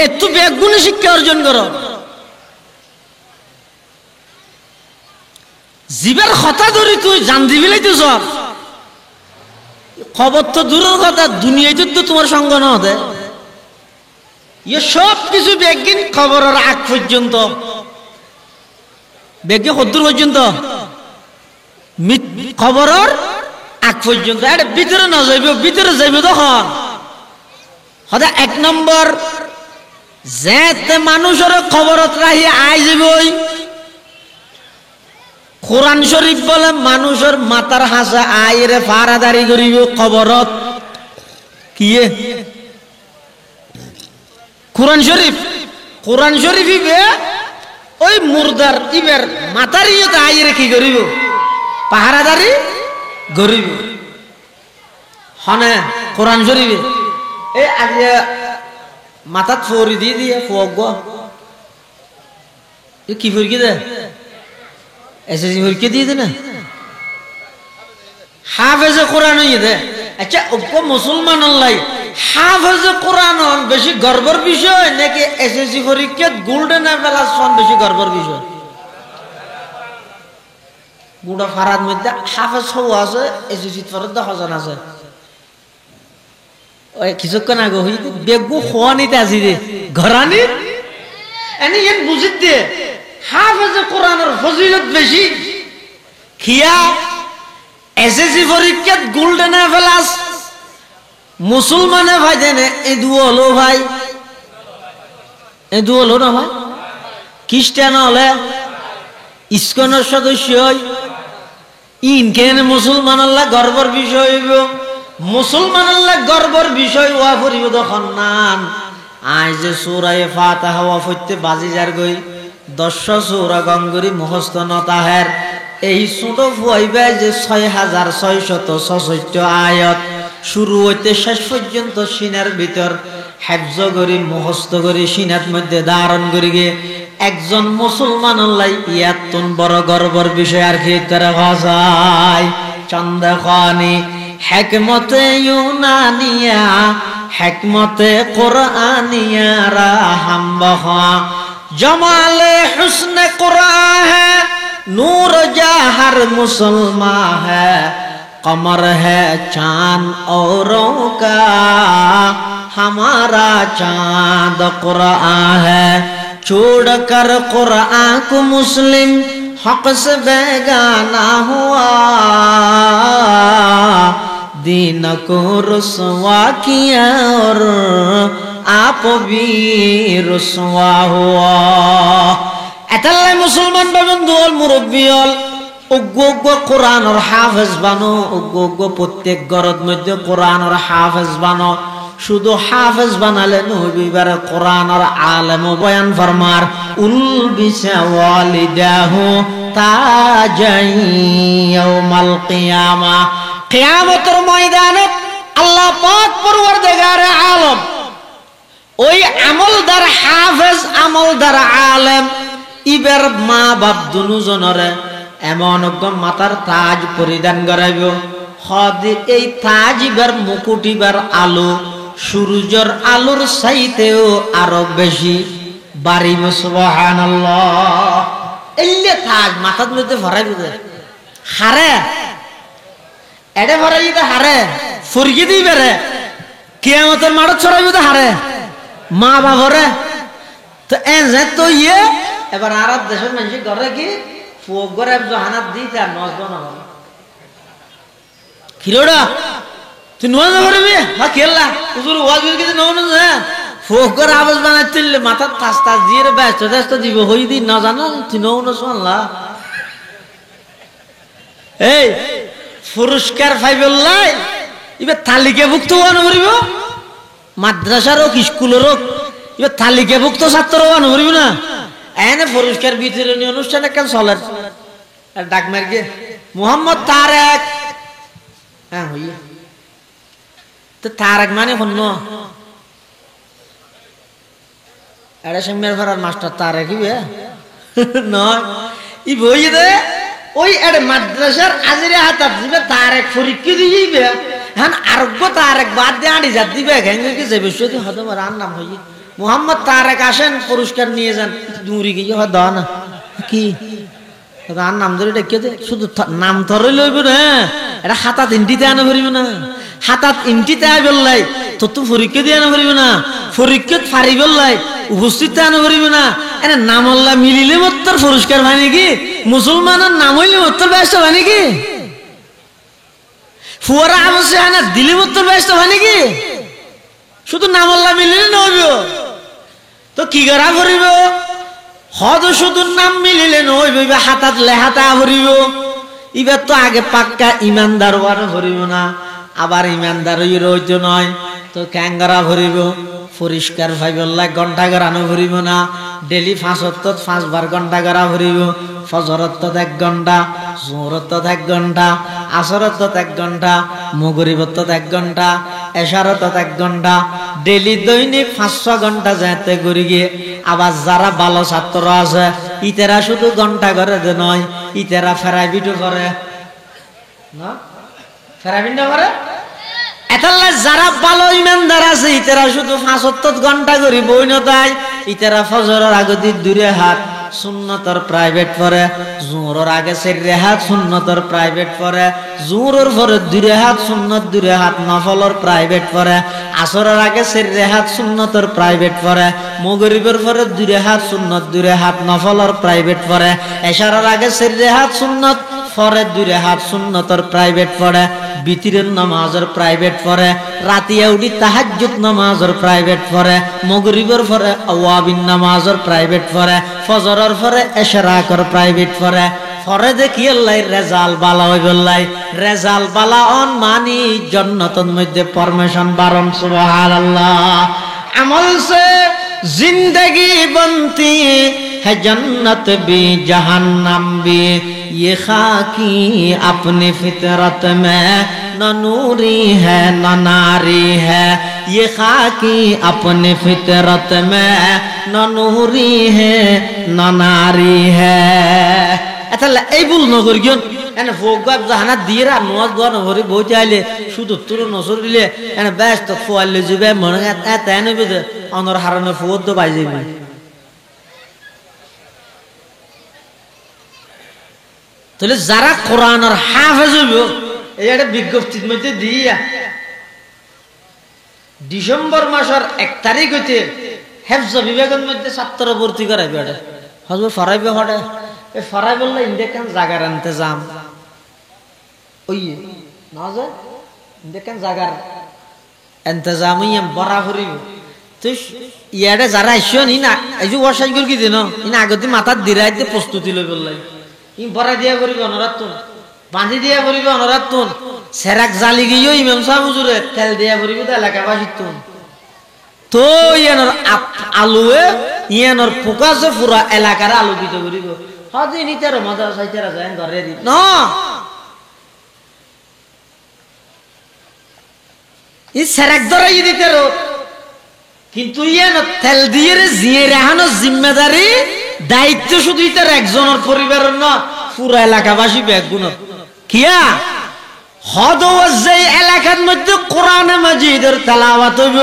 Speaker 1: একটু বেগুনি শিক্ষা অর্জন করো জীবের কথা ধরি তুই জান দিবিলাই তো সব খবর তো দূরের কথা দুনিয়াতে তো তোমার সঙ্গ না হতে ইয়ে সব কিছু বেগিন খবরের আগ পর্যন্ত বেগে কদ্দূর পর্যন্ত খবরের আগ পর্যন্ত এটা ভিতরে না যাইব ভিতরে যাইব তখন হদা এক নম্বর যেতে মানুষের খবরত রাহি আই যাবই কোরআন শরীফ বলে মানুষের মাথার হাসা আইরে ফারাদারি করিব খবরত কিয়ে কোরআন শরীফ ইবে ওই মুর্দার ইবের মাথার ইয়েতে আইরে কি করিব পাহারাদারি করিব হনে কোরআন শরীফে এই আগে মাথাত ফরি দিয়ে ফগ কি ফরকি দে এসএসসি ফরকি দিয়ে দে না হাফেজে কোরআন হইয়ে দে আচ্ছা ওপো মুসলমান আল্লাহ হাফেজে কোরআন বেশি গর্বের বিষয় নাকি এসএসসি পরীক্ষাত গোল্ডেন প্লাস ওয়ান বেশি গর্বের বিষয় গুড়া ফারাদ মধ্যে হাফেজ হওয়া আছে এসএসসি ফরদ হজন আছে ওই কিছুক্ষণ আগে হইতে বেগু খোয়া নিতে আসি রে ঘরানি এনে এন বুঝিত দে হাফেজে কোরআনের ফজিলত বেশি খিয়া এসএসসি পরীক্ষাত গোল্ডেন প্লাস মুসলমানে ভাই দেনে এই দু হলো ভাই এই দু হলো না ভাই খ্রিস্টান হলে ইসকনের সদস্য ইনকেন মুসলমান আল্লাহ গর্বর বিষয় হইব মুসলমান আল্লাহ গর্বর বিষয় ওয়া করিব তখন নান আই যে সূরা ফাতিহা ওয়া ফতে বাজি যার গই 10 সূরা গঙ্গরি মুখস্থ নতাহের এই ছোট ফুয়াইবে যে 6666 আয়াত শুরু হইতে শেষ পর্যন্ত সিনার ভিতর হেফজ করি মুখস্থ করি সিনাত মধ্যে ধারণ করি গে একজন মুসলমান আল্লাহ ইয়াতুন বড় গর্বর বিষয় আর কি তারা ভাষায় চন্দ্রখানি হিকমতে ইউনানিয়া হিকমতে কুরআনিয়া রাহম বহা জমালে হুসনে কুরআন है नूर जहर मुसलमान है कमर है चांद औरों का हमारा चांद कुरान है छोड़ कर कुरान को मुस्लिम हक से बेगाना हुआ दीन को रुसवा किया और आप भी रुसवा हुआ এতাল্লাই মুসলমান বাবেন দুল মুরব্বী হল উগ্গ কোরআনের হাফেজ বানো উগ্গ প্রত্যেক ঘরের মধ্যে কোরআনের হাফেজ বানো শুধু হাফেজ বানালে নবী বারে কোরআনের আলেম বয়ান ফরমার উল বিসা ওয়ালিদাহু তাজাই ইয়াউমাল কিয়ামা কিয়ামতের ময়দানে আল্লাহ পাক পরওয়ারদিগারে আলম ওই আমলদার হাফেজ আমলদার আলেম ইবের মা বাপ দুজনরে এমন মাথার তাজ পরিধান করাইব হদি এই তাজ ইবার মুকুট ইবার আলো সূর্যের আলোর চাইতেও আরো বেশি বাড়িব সুবহানাল্লাহ এলে তাজ মাথার মধ্যে ভরাইব হারে এডে ভরাই দিতে হারে ফরকি দিবে রে কিয়ামতের মাঠে ছড়াইব তো হারে মা বাবরে তো এ তো ইয়ে এবার আরব দেশের মানুষ ঘরে কি ফোক ঘরে হানাত দিতে আর নজব না খিলোড়া তুই নজ করবি হ্যাঁ খেললা হুজুর ওয়াজ কিছু নন ফোক ঘরে আওয়াজ বানাই তুললে মাথার তাস তাস দিয়ে ব্যস্ত ব্যস্ত দিব হই দি না জানো তুই নন শুনলা এই পুরস্কার পাইবল্লাই এবার তালিকাভুক্ত ওয়ান করিব মাদ্রাসার হোক স্কুলের হোক এবার তালিকাভুক্ত ছাত্র ওয়ান করিব না এনে পুরস্কার বিতরণী অনুষ্ঠান কেন চলে ডাক মার গে মোহাম্মদ তারেক হ্যাঁ হইয়া তো তারেক মানে হন্য এরা সামনের ভাড়ার মাস্টার তারেক ইবে নয় ই বই দে ওই এর মাদ্রাসার আজিরে হাতাত দিবে তারেক পরীক্ষা দিবে হ্যাঁ আরোগ্য তারেক বাদ দিয়ে আড়ি যাত দিবে ঘেঙ্গে কি যাবে সত্যি হতে পারে আর নাম হইয়ে মোহাম্মদ তারেক আসেন পুরস্কার নিয়ে যান দূরে গিয়ে হয় দাও না কি আর নাম ধরে ডেকে দে শুধু নাম ধরে লইব না এটা হাতাত ইন্টিতে আনা ভরিব না হাতাত ইন্টিতে আই বললাই তো তো পরীক্ষা দিয়ে আনা ভরিব না পরীক্ষাত ফারি বললাই উপস্থিত আনা ভরিব না এনে নাম আল্লাহ মিলিলে মত্তর পুরস্কার হয় নাকি মুসলমানের নাম হইলে মত্তর ব্যস্ত হয় নাকি ফুয়ারা আমসে আনা দিলে মত্তর ব্যস্ত হয় নাকি শুধু নাম আল্লাহ মিলিলে নইব তো কি করা ভরিব হদ শুধু নাম মিলিলে নইব হাতাত লেহাতা ভরিব এবার তো আগে পাক্কা ইমানদার ওয়ারও ভরিব না আবার ইমানদার রইতো নয় তো ক্যাঙ্গারা ভরিব পরিষ্কার ভাইবল্লা ঘন্টা গড়ানো ভরিব না ডেলি 5 বার ঘন্টা গড়া ভরিব ফজরত 1 ঘন্টা জোহরত 1 ঘন্টা আসরত 1 ঘন্টা মগরিবত 1 ঘন্টা এশারত 1 ঘন্টা ডেলি দৈনিক 500 ঘন্টা যাতে করি গিয়ে আবার যারা ভালো ছাত্র আছে ইতেরা শুধু ঘন্টা করে দে নয় ইতেরা ফেরাইবিটও করে না ফেরাইবিনটা করে এতাল্লা যারা ভালো ইমানদার আছে ইতেরা শুধু 5 ঘন্টা করি বইন তাই ইতেরা ফজরের আগে দূরে হাত সুন্নতর প্রাইভেট পরে জোহরের আগে সেরে হাত সুন্নতর প্রাইভেট পরে জোহরের পরে দূরে হাত সুন্নত দূরে হাত নফলর প্রাইভেট পরে আসরের আগে সেরে হাত সুন্নতর প্রাইভেট পরে মাগরিবের পরে দূরে হাত সুন্নত দূরে হাত নফলর প্রাইভেট পরে এশারের আগে সেরে হাত সুন্নত পরে দূরে হাত সুন্নতর প্রাইভেট পড়ে বিতিরের নামাজের প্রাইভেট পড়ে রাতিয়া উঠি তাহাজ্জুদ নামাজের প্রাইভেট পড়ে মাগরিবের পরে আওয়াবিন নামাজের প্রাইভেট পড়ে ফজরের পরে ইশরাকের প্রাইভেট পড়ে পরে দেখি আল্লাহ রেজাল্ট বালা হই বললাই রেজাল্ট বালা অন মানি জান্নাতের মধ্যে পারমিশন বারণ সুবহানাল্লাহ আমল সে जिंदगी बनती है जन्नत भी जहन्नम भी ये खाकी अपनी फितरत में न नूरी है न नारी है ये खाकी अपनी फितरत में न नूरी है न नारी है এতালা এই ভুল নগর গিয়ন এনে ফোগাব জাহানা দিরা নওয়াজ দোয়া নভরি বইতে আইলে শুধু তুর নসর দিলে এনে ব্যস্ত ফোয়ালে জুবে মনে এত এনে বিদে অনর হারানো ফোদ তো বাই যাবে তাহলে যারা কোরআনের হাফেজ হইব এই একটা বিজ্ঞপ্তির মধ্যে দিয়া ডিসেম্বর মাসের 1 তারিখ হইতে হেফজ বিভাগের মধ্যে ছাত্র ভর্তি করাইবে এটা হজব ফরাইবে হটে এ ফরাই বললে ইন্ডিয়ান জায়গার ইন্তজাম ওই না যে ইন্ডিয়ান জায়গার ইন্তজাম ইয়া বরাবরই তো ইয়ারে যারা আইছো নি না এই যে ওয়াশাই কর কি দেন ইনা আগতে মাথার দিরাইতে প্রস্তুতি লই বললাই ই বরা দিয়া করিব অনরাতুন বাঁধি দিয়া করিব অনরাতুন সেরাক জালি গিয়েও ইমাম সাহেব হুজুরে তেল দিয়া করিব তো এলাকাবাসীতুন তো ইয়ানোর আলুয়ে ইয়ানোর ফোকাসে পুরা এলাকার আলোকিত করিব হাজি নিতের মজা চাইতেরা যায় ঘরে দি না ই সেরাক ধরাই দিতের কিন্তু ইয়ানো তেল দিয়ে জিয়ে রাহানো জিম্মেদারি দায়িত্ব শুধু ইতার একজনের পরিবারের না পুরো এলাকাবাসী বেগুন কিয়া হদ যে এলাকার মধ্যে কোরআনে মাজিদের তেলাওয়াত হইব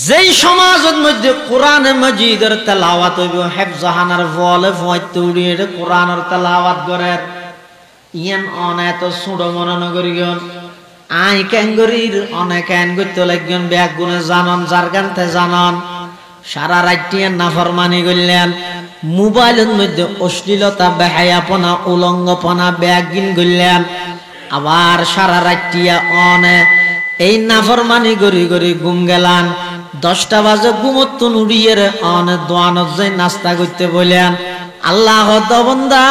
Speaker 1: যেই সমাজের মধ্যে কোরআনে মাজিদের তেলাওয়াত হইব হেফজাহানার বলে ফয়তে উড়িয়ে কোরআনের তেলাওয়াত করে ইয়ান অনেত সুড় মনন করিগন আই ক্যাঙ্গরির অনেক আইন করতে লাগবেন ব্যাগ গুনে জানন যার গানতে জানন সারা রাত্রিয়ে নাফরমানি করলেন মোবাইলের মধ্যে অশ্লীলতা বেহায়াপনা উলঙ্গপনা ব্যাগ গিন করলেন আবার সারা রাত্রিয়া অনে এই নাফরমানি গড়ি গড়ি ঘুম গেলান 10টা বাজে ঘুমতুন উড়িয়ে অনে দোয়ানত যাই নাস্তা করতে বললেন আল্লাহ দবন্দা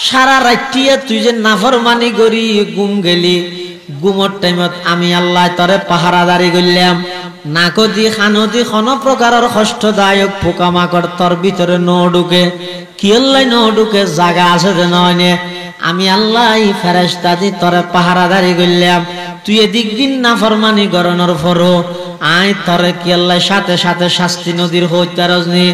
Speaker 1: সারা রাত্রিয়া তুই যে নাফরমানি গড়ি ঘুম গেলি ঘুমর টাইমত আমি আল্লাহ তরে পাহারাদারি করলাম নাকদি খানদি কোন প্রকারের কষ্টদায়ক পোকামাকড় তোর ভিতরে ন ঢুকে কি আল্লাহ ন ঢুকে জায়গা আছে যে নয় আমি আল্লাহ ফেরেশতা দি তরে পাহারাদারি করলাম তুই এদিক দিন নাফরমানি গরনের ফরো আয় তরে কি আল্লাহ সাথে সাথে শাস্তি নদীর হইতে রজনী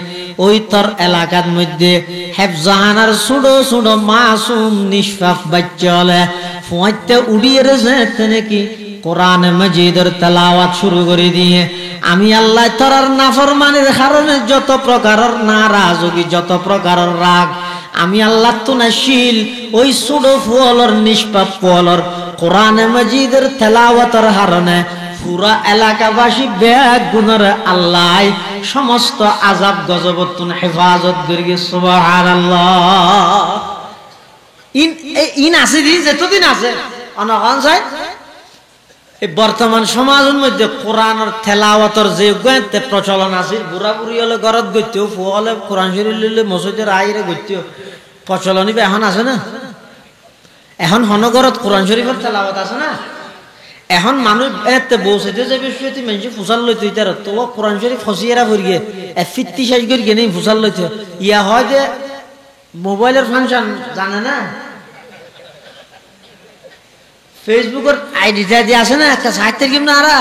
Speaker 1: ওই তোর এলাকার মধ্যে হেফজাহানার সুড়ো সুড়ো মাসুম নিষ্পাপ বাচ্চা হলে ফোঁতে উড়িয়ে রেছে নাকি কোরআন মাজিদের তেলাওয়াত শুরু করে দিয়ে আমি আল্লাহ তোর নাফরমানির কারণে যত প্রকারের নারাজগি যত প্রকারের রাগ আমি আল্লাহ তো নাশিল ওই ছোট ফুলর নিষ্পাপ ফুলর কোরআনে মাজিদের তেলাওয়াতের হারনে পুরা এলাকাবাসী ব্যাগ গুণের আল্লাহ সমস্ত আযাব গজবতুন হেফাজত করি সুবহানাল্লাহ। ইন আছে দিন যতদিন আছে অনগণ চাই এই বর্তমান সমাজের মধ্যে কোরআনের তেলাওয়াতের যে প্রচলন আছে বুড়া বুড়ি হলে ঘরত গইতেও ফুয়া হলে কোরআন শরীফ লইলে মসজিদের আইরে গইতেও প্রচলনই এখন আছে না। এখন হনগরত কোরআন শরীফের তেলাওয়াত আছে না। এখন মানুষ এতে বসেতে যাবে শুয়েতে মানুষ ফুসাল লইতে ইতার তো কোরআন শরীফ ফসিয়েরা করিয়ে ফিত্তি শেষ করিয়ে নেই ফুসাল লইতে ইয়া হয় যে মোবাইলের ফাংশন জানে না ফেসবুকের আইডিটা দিয়ে আসে না একটা সাহিত্যের কিম না আরা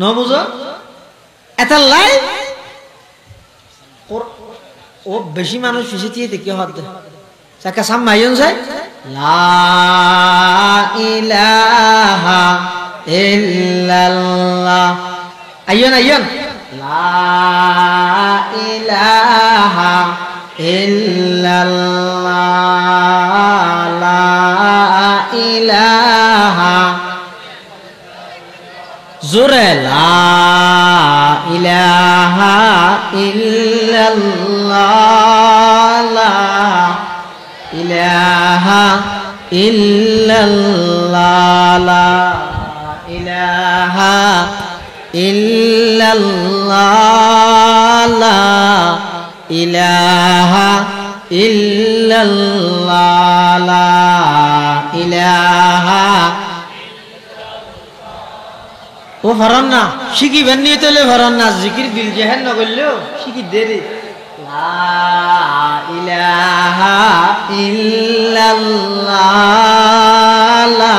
Speaker 1: ন বুঝো এটা লাইভ ও বেশি মানুষ ফিসিয়ে দেখি হতে চাকা সাম মাইন যায় লা ইলাহা ইল্লাল্লাহ আইয়ন আইয়ন লা ইলাহা ইল্লাল্লাহ লা ইলাহা জোরে লা ইলাহা ইল্লাল্লাহ লা ইলাহা ইল্লাল্লাহ লা ইলাহা ইল্লাল্লাহ লা ইলাহা ইল্লাল্লাহ লা ইলাহা ও ফরন না শিখিবেন নিয়ে তোলে ফরন না জিকির বিল জেহেন না করলেও শিখি দেরি লা ইলাহা ইল্লাল্লাহ লা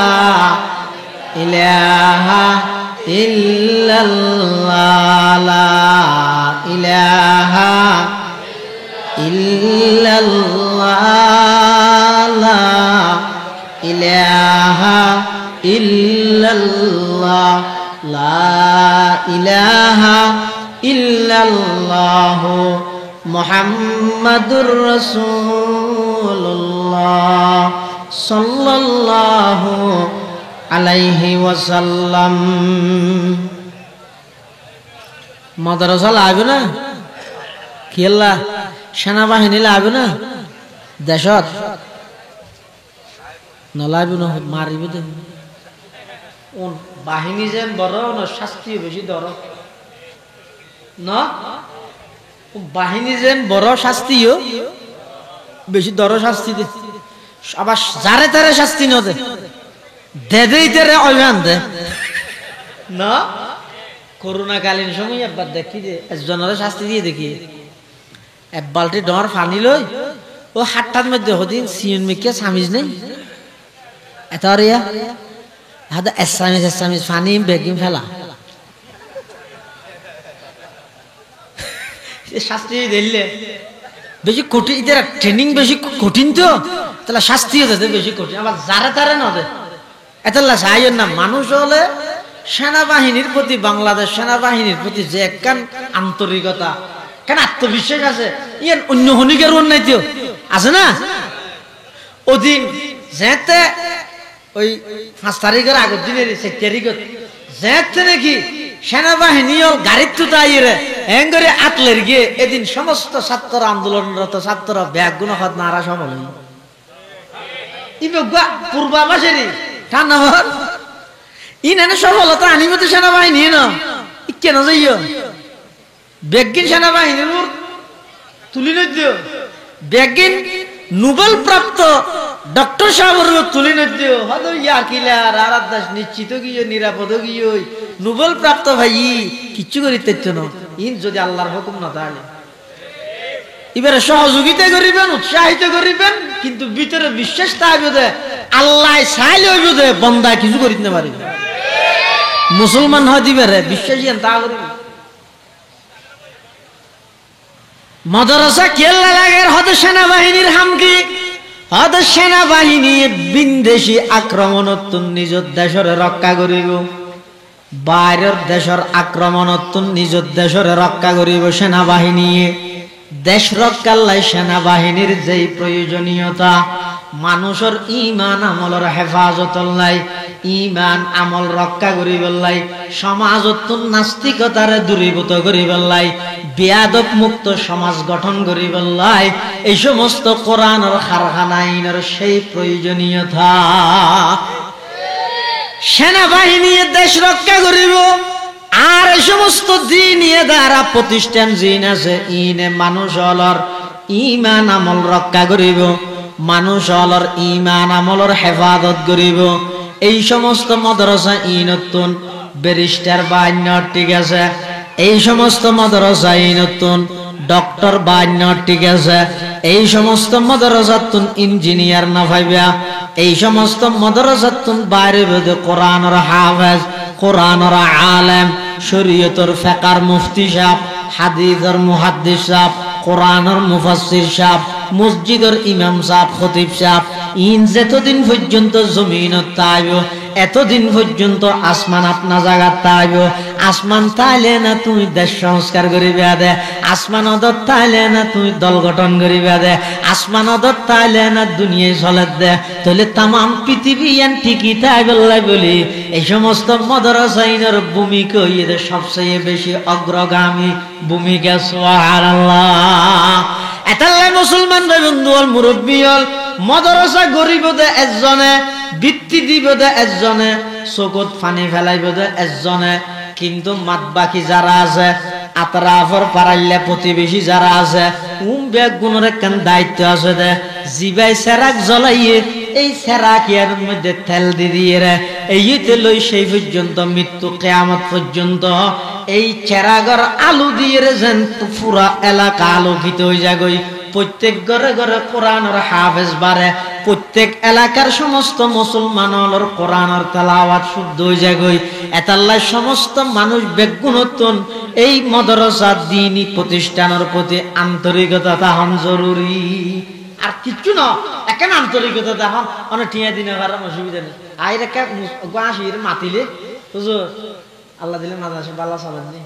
Speaker 1: ইলাহা ইল্লাল্লাহ লা ইলাহা ইল্লাল্লাহ লা ইলাহা ইল্লাল্লাহ লা ইলাহা ইল্লাল্লাহ মুহাম্মাদুর রাসূলুল্লাহ সাল্লাল্লাহু আলাইহি ওয়াসাল্লাম। মাদ্রাসা লাগবে না খেলা সেনাবাহিনী লাগবে না দেশত নলাইবে না মারিবে দেব বাহিনী যেন বড় না শাস্তি বেশি দর না বাহিনী যেন বড় শাস্তিও বেশি দর শাস্তি দে আবার যারে তারে শাস্তি ন দে দেই তারে অভিযান দে না করোনাকালীন সময় একবার দেখি যে একজনের শাস্তি দিয়ে দেখি এক বালতি ডর পানি লই ও হাতটার মধ্যে হদিন সিয়ন মেকে সামিজ নেই এত রিয়া হাতে এসামিজ পানি বেগিম ফেলা শাস্তি দিলে বেশি কঠিন এদের ট্রেনিং বেশি কঠিন তো তাহলে শাস্তিও দিতে বেশি কঠিন আবার যারে তারে না দে এতলা চাইয়ের না মানুষ হলে সেনাবাহিনীর প্রতি বাংলাদেশ সেনাবাহিনীর প্রতি যে একখান আন্তরিকতা কেন আত্মবিশ্বাস আছে ইয়ান অন্য হনিকের নাই তো আছে না ওদিন যেতে ওই 5 তারিখের আগের দিনের 6 তারিখত যেতে নাকি সেনাবাহিনী গাড়ির তুতা আইরে এঙ্গরে আতলের গিয়ে এদিন সমস্ত ছাত্র আন্দোলনরত ছাত্র ব্যাগ গুণ হাত নারা সফল ইবে পূর্বাভাসেরই ঠান্ডা ভর ইনানে সফলতা আনিমতে সেনাবাহিনী না কেন যাইও বেগিন সেনাবাহিনীর তুলি নদিও বেগিন নোবেল প্রাপ্ত ডক্টর সাহেবের তুলি নদিও হয়তো ইয়াকিলার আরাধ্যাস নিশ্চিত গিয়ে নিরাপদ গিয়ে নোবেল প্রাপ্ত ভাই কিচ্ছু করিতে না ইন যদি আল্লাহর হুকুম না তাহলে এবারে সহযোগিতা করিবেন উৎসাহিত করিবেন কিন্তু ভিতরে বিশ্বাস থাকবে আল্লাহ চাইলে হইব দে বন্দা কিছু করিতে পারি মুসলমান হয় দিবে রে বিশ্বাসী তা করিবে মাদ্রাসা কেল্লা লাগের হতে সেনাবাহিনীর হামকি হতে সেনাবাহিনী বিদেশি আক্রমণত নিজ দেশের রক্ষা করিব বাইরের দেশের আক্রমণত নিজ দেশের রক্ষা করিব সেনাবাহিনী দেশ রক্ষার লাই সেনাবাহিনীর যেই প্রয়োজনীয়তা, মানুষের ইমান আমলের হেফাজতর লাই, ইমান আমল রক্ষা করিবার লাই, সমাজত নাস্তিকতার দূরীভূত করিবার লাই, বেয়াদব মুক্ত সমাজ গঠন করিবার লাই, এই সমস্ত কোরআনের কারখানা আইনের সেই প্রয়োজনীয়তা। সেনাবাহিনী দেশ রক্ষা করিব, আর এই সমস্ত দিনিয়ে দ্বারা প্রতিষ্ঠান জিন আছে ইনে মানুষ হলর ইমান আমল রক্ষা করিব, মানুষ হলর ইমান আমলর হেফাজত করিব। এই সমস্ত মাদ্রাসা ইনতুন ব্যারিস্টার বান্য ঠিক আছে, এই সমস্ত মাদ্রাসা ইনতুন ডক্টর বান্য ঠিক আছে, এই সমস্ত মাদ্রাসাতুন ইঞ্জিনিয়ার না ভাইবা, এই সমস্ত মাদ্রাসাতুন বাইরে বেদে কোরআনের হাফেজ, কোরআনের আলেম, শরীয়তের ফিকহর মুফতি সাহেব, হাদিসের মুহাদ্দিস সাহেব, কোরআনের মুফাসসির সাহেব, মসজিদের ইমাম সাহেব, খতিব সাহেব, ইন যতদিন পর্যন্ত জমিনত তাইব এতদিন পর্যন্ত আসমান আপনা জায়গাত তাইব। আসমান তাইলে না তুই দেশ সংস্কার করিবা দে, আসমান অদত তাইলে না তুই দল গঠন করিবা দে, আসমান অদত তাইলে না দুনিয়ায় চলে দে, তাহলে তামাম পৃথিবী এন ঠিকই তাই বললাই বলি এই সমস্ত মাদ্রাসাইনের ভূমিকা এদের সবচেয়ে বেশি অগ্রগামী ভূমিকা। সুবহানাল্লাহ। এতাল্লাই মুসলমান বন্ধু হল, মুরব্বী হল, মাদ্রাসা গরিব দে একজনে, বৃত্তি দিব দে একজনে, চকুত পানি ফেলাইব দে একজনে, কিন্তু মাত বাকি যারা আছে আতরাফর পারাইলে প্রতিবেশী যারা আছে বেগ গুণের একখান দায়িত্ব আছে দে, জিবাই সেরাক জ্বলাইয়ে এই সেরাকিয়ার মধ্যে তেল দিয়ে রে এইতে লই সেই পর্যন্ত মৃত্যু কিয়ামত পর্যন্ত এই চেরাগর আলু দিয়ে রে যেন পুরা এলাকা আলোকিত হয়ে যাগই। প্রত্যেক ঘরে ঘরে কোরআনের হাফেজ বাড়ে, প্রত্যেক এলাকার সমস্ত মুসলমানের কোরআনের তেলাওয়াত শুদ্ধ হয়ে যাগই। এতাল্লাই সমস্ত মানুষ বেগুনতন এই মাদ্রাসা দ্বীনি প্রতিষ্ঠানের প্রতি আন্তরিকতা তাহন জরুরি, আর কিচ্ছু না। একেন আন্তরিকতা তখন অনেক টিয়া দিনে কারণ অসুবিধা নেই। আই রেখা আসির মাতিলে হুজুর আল্লাহ দিলে মাদ্রাসা বালা চালাননি,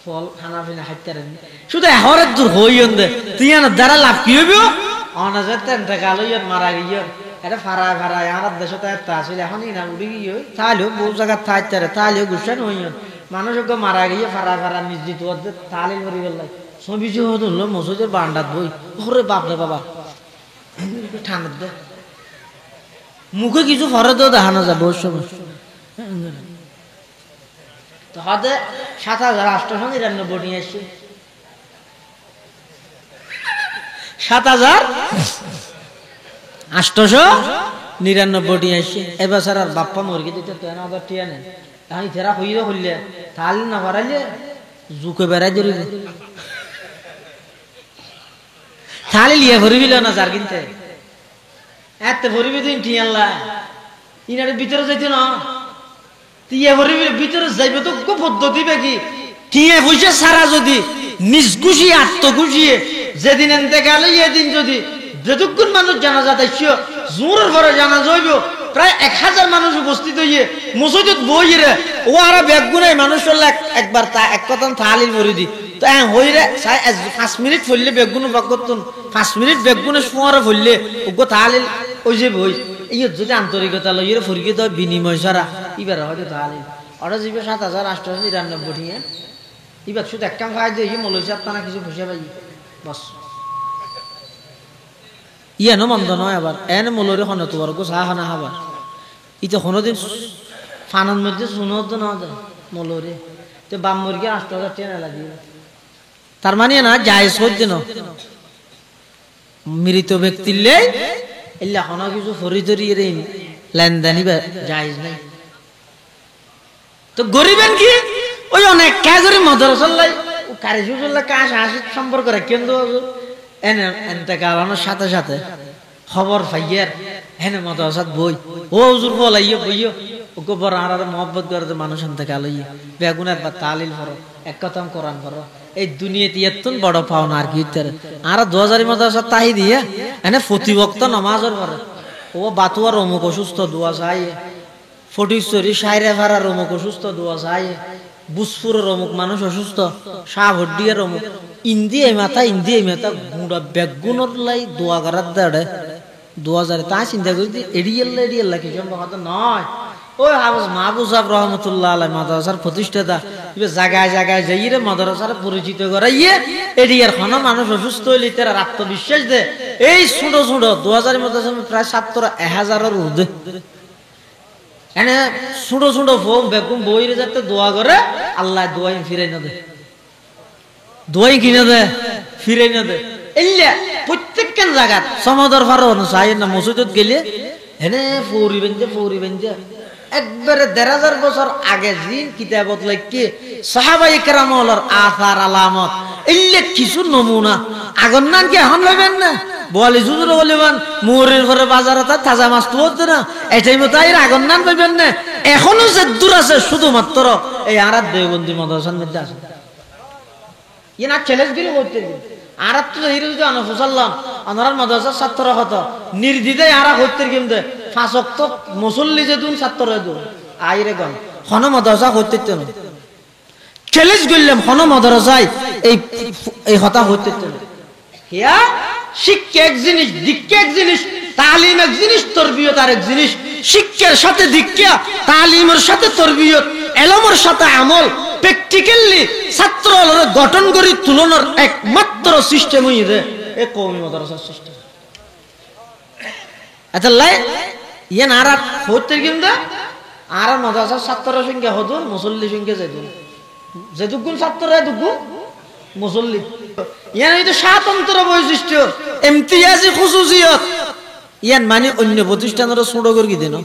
Speaker 1: ফল খানা পিনা খাইতে পারেননি, শুধু এহরের দূর হইন দে তুই দ্বারা লাভ কি হইব অনাজের তেন টাকা লইয়ন মারা গিয়ে এটা ফারায় ফারায় আমার দেশে তো একটা আসলে এখন ইনা উড়ি গিয়ে তাহলেও বহু জায়গায় থাকতে পারে, তাহলেও গুসান হইন মানুষকে মারা গিয়ে ফারায় ফারা নিশ্চিত হতে তাহলে মরি গেলাই ছবি যে হলো মসজিদের বান্ডাত বই ওরে বাপরে বাবা ঠান্ডা দে মুখে কিছু ফরে তো দেখানো যাবে অবশ্য। তো হতে ৭,৮৯৯ নিয়ে আসছে, ৭,৮৯৯ নিয়ে আসছে। এবছর আর বাপ্পা মুরগি দিতে টিয়া নেন আমি ফেরা হইলে হইলে তাহলে না বাড়াইলে জুকে বেড়াই ধরিবে তাহলে লিয়া ভরিবিল না যার কিনতে এত ভরিবি তুই টিয়াল্লা ইনারে ভিতরে যাইতে না টিয়া ভরিবি ভিতরে যাইবে তো খুব পদ্ধতি বেকি টিয়া পয়সা সারা যদি নিষ্গুষি আত্মগুষিয়ে যেদিন এনতে গেলে এদিন যদি যতক্ষণ মানুষ জানাজা দেখছো জোরের পরে জানাজা হইব প্রায় ১,০০০ মানুষ উপস্থিত হইয়ে মসজিদত বইরে ও আর বেগুনে মানুষ একবার এক কথা থালিল ভরি দি তো হইরে ৫ মিনিট ফললে বেগুন বাকতন ৫ মিনিট বেগুনে শোয়ারে ফললে ওগো থালিল ওই যে বই এই যদি আন্তরিকতা লইরে ফরিকে তো বিনিময় ছাড়া এবার হয়তো থালিল ওরা যাবে ৭,৮৯৯ ঠিয়ে এবার শুধু এক কাম খাই দিয়ে মলইছে আপনারা কিছু বসে পাই বস ইয়ানো মন্দ নয় আবার এনে মলরে হন তোর গো চা খানা খাবার ইতো কোনোদিন ফানার মধ্যে শুনো তো না যায় মলরে তো বাম মুরগি ৮,০০০ টাকা লাগিয়ে তার মানে না জায়েজ হচ্ছে না মৃত ব্যক্তির লে এলা হন কিছু ফরি ধরিয়ে রে লেনদেনই জায়েজ নাই। তো গরিবেন কি ওই অনেক কে গরিব মাদ্রাসার লাই কারিজুল্লাহ কাজ হাসি সম্পর্ক করে কিন্তু এনে এতেকালের সাথে সাথে খবর পাইয়ার হেনে মাদ্রাসাত বই ও হুজুর বলাইও বইও ওকে বড় আর মহব্বত করে মানুষ এতেকাল হইয়ে বেগুনের বা তালিল পড়ো এক কথাম কোরআন পড়ো এই দুনিয়াতে এতন বড় পাওনা আর কি আর ২০০০ মাদ্রাসা তাই দিয়ে এনে প্রতিবক্ত নামাজের পরে ও বাতুয়ার অমুক অসুস্থ দোয়া চাই ফটিকছড়ি সাইরে ভাড়ার অমুক অসুস্থ দোয়া চাই বুসপুরের অমুক মানুষ অসুস্থ শাহ হড্ডিয়ার অমুক ইন্দিয়া মাথা গুঁড়া বেগুনের লাই দোয়া করার দেড়ে 2000 তা চিন্তা করি এড়িয়াল্লা কি সম্ভব হতো নয়। ওই হাফেজ মাহবুব সাহেব রহমতুল্লাহ আলাইহি মাদ্রাসার প্রতিষ্ঠাতা জায়গায় যাই রে মাদ্রাসার পরিচিত করাইয়ে এরিয়ার খান মানুষ অসুস্থ হইলে তারা আত্মবিশ্বাস দে। এই ছোট 2000 মাদ্রাসা প্রায় ছাত্র 1000-এর ঊর্ধ্বে এনে ছোট ফোম বেগুম বইরে যাতে দোয়া করে আল্লাহ দোয়াই ফিরাই না দে, দোয়াই কিনে দে ফিরাই না দে। এল্লা প্রত্যেকখান জায়গা সমাদর ফারো চাই না মসজিদত গেলে এনে ফৌরি বেঞ্জে একবারে 1500 বছর আগে জিন কিতাবত লিখে সাহাবায়ে কেরামর আসার আলামত এল্লা কিছু নমুনা আগন নান কি এখন লইবেন না বলি জুজুর বলিবান মুরের ঘরে বাজারতে তাজা মাছ তো হতো না এটাই মতো এর আগন নান পাইবেন না। এখনো যে দূর আছে শুধুমাত্র এই আরাত দেওবন্দি মাদ্রাসার মধ্যে আছে। ইনা চ্যালেঞ্জগিরি করতে আরাত তো হিরো যদি আনফুসাল্লাম আনার মাদ্রাসার ছাত্র হত নির্দ্বিধায় আরা করতে কিন্তু 5 ওয়াক্ত মুসল্লি যে দুন ছাত্র দুন আইরে গন কোন মাদ্রাসা করতে না চ্যালেঞ্জ করলাম কোন মাদ্রাসায় এই হতা হতে না। হিয়া শিক্ষা এক জিনিস, দীক্ষা এক জিনিস, তালিম এক জিনিস, তরবিয়ত আর এক জিনিস। শিক্ষার সাথে দীক্ষা, তালিমের সাথে তরবিয়ত, এলমের সাথে আমল প্র্যাকটিক্যালি ছাত্র গঠন করে তুলনার একমাত্র সিস্টেম হইছে এই কওমি মাদ্রাসার সিস্টেম। আচ্ছা লাই ইয়ান আর হতে কিন্তু আর মাদ্রাসার ছাত্রের সংখ্যা হদুন মুসল্লি সংখ্যা যে দুগুণ ছাত্র দুগুণ মুসল্লি। ইয়ান এই তো স্বাতন্ত্র বৈশিষ্ট্য ইমতিয়াজি খুসুসিয়ত ইয়ান মানে অন্য প্রতিষ্ঠানের ছোট করে কি দেন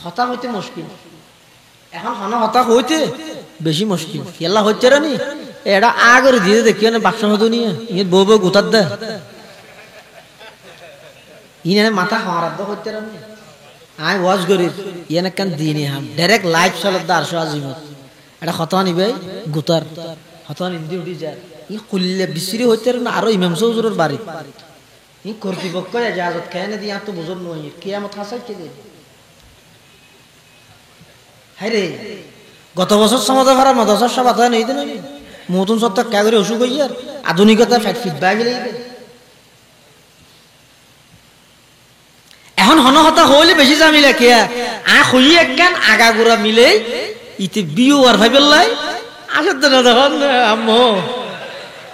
Speaker 1: হতা হইতে মুশকিল। এখন হন হতা হইতে বেশি মুশকিল খেলা হচ্ছে রানি এটা আগরে দিয়ে দেখিও না বাক্স মতো নিয়ে ইয়ে বউ গোতার দে ইনে মাথা হারাদ হচ্ছে রানি আই ওয়াজ করি ইয়ান কান দিনে হাম ডাইরেক্ট লাইভ চলত দা 800 আজিমত এটা হতা নিবে গোতার হতা নিন্দি উঠি যায় ই কুল্লে বিসরি হইতে না আরো ইমাম হুজুরের বাড়ি ই কর্তৃপক্ষ ইজাজত কেন দিয়া তো বুঝন নই কিয়ামত হাসাই কে দে হায়রে গত বছর সমাজে ভাড়া মাদ্রাসার সব আতা নেই দেন নতুন সত্তা কে করে অসুখ হই আর আধুনিকতা ফিডব্যাক গেলে এখন হনহতা হইলে বেশি জামিলা কে আ হই একখান আগাগুড়া মিলে ইতে বিও আর ভাইবেলাই আসত না দেখুন আম্মু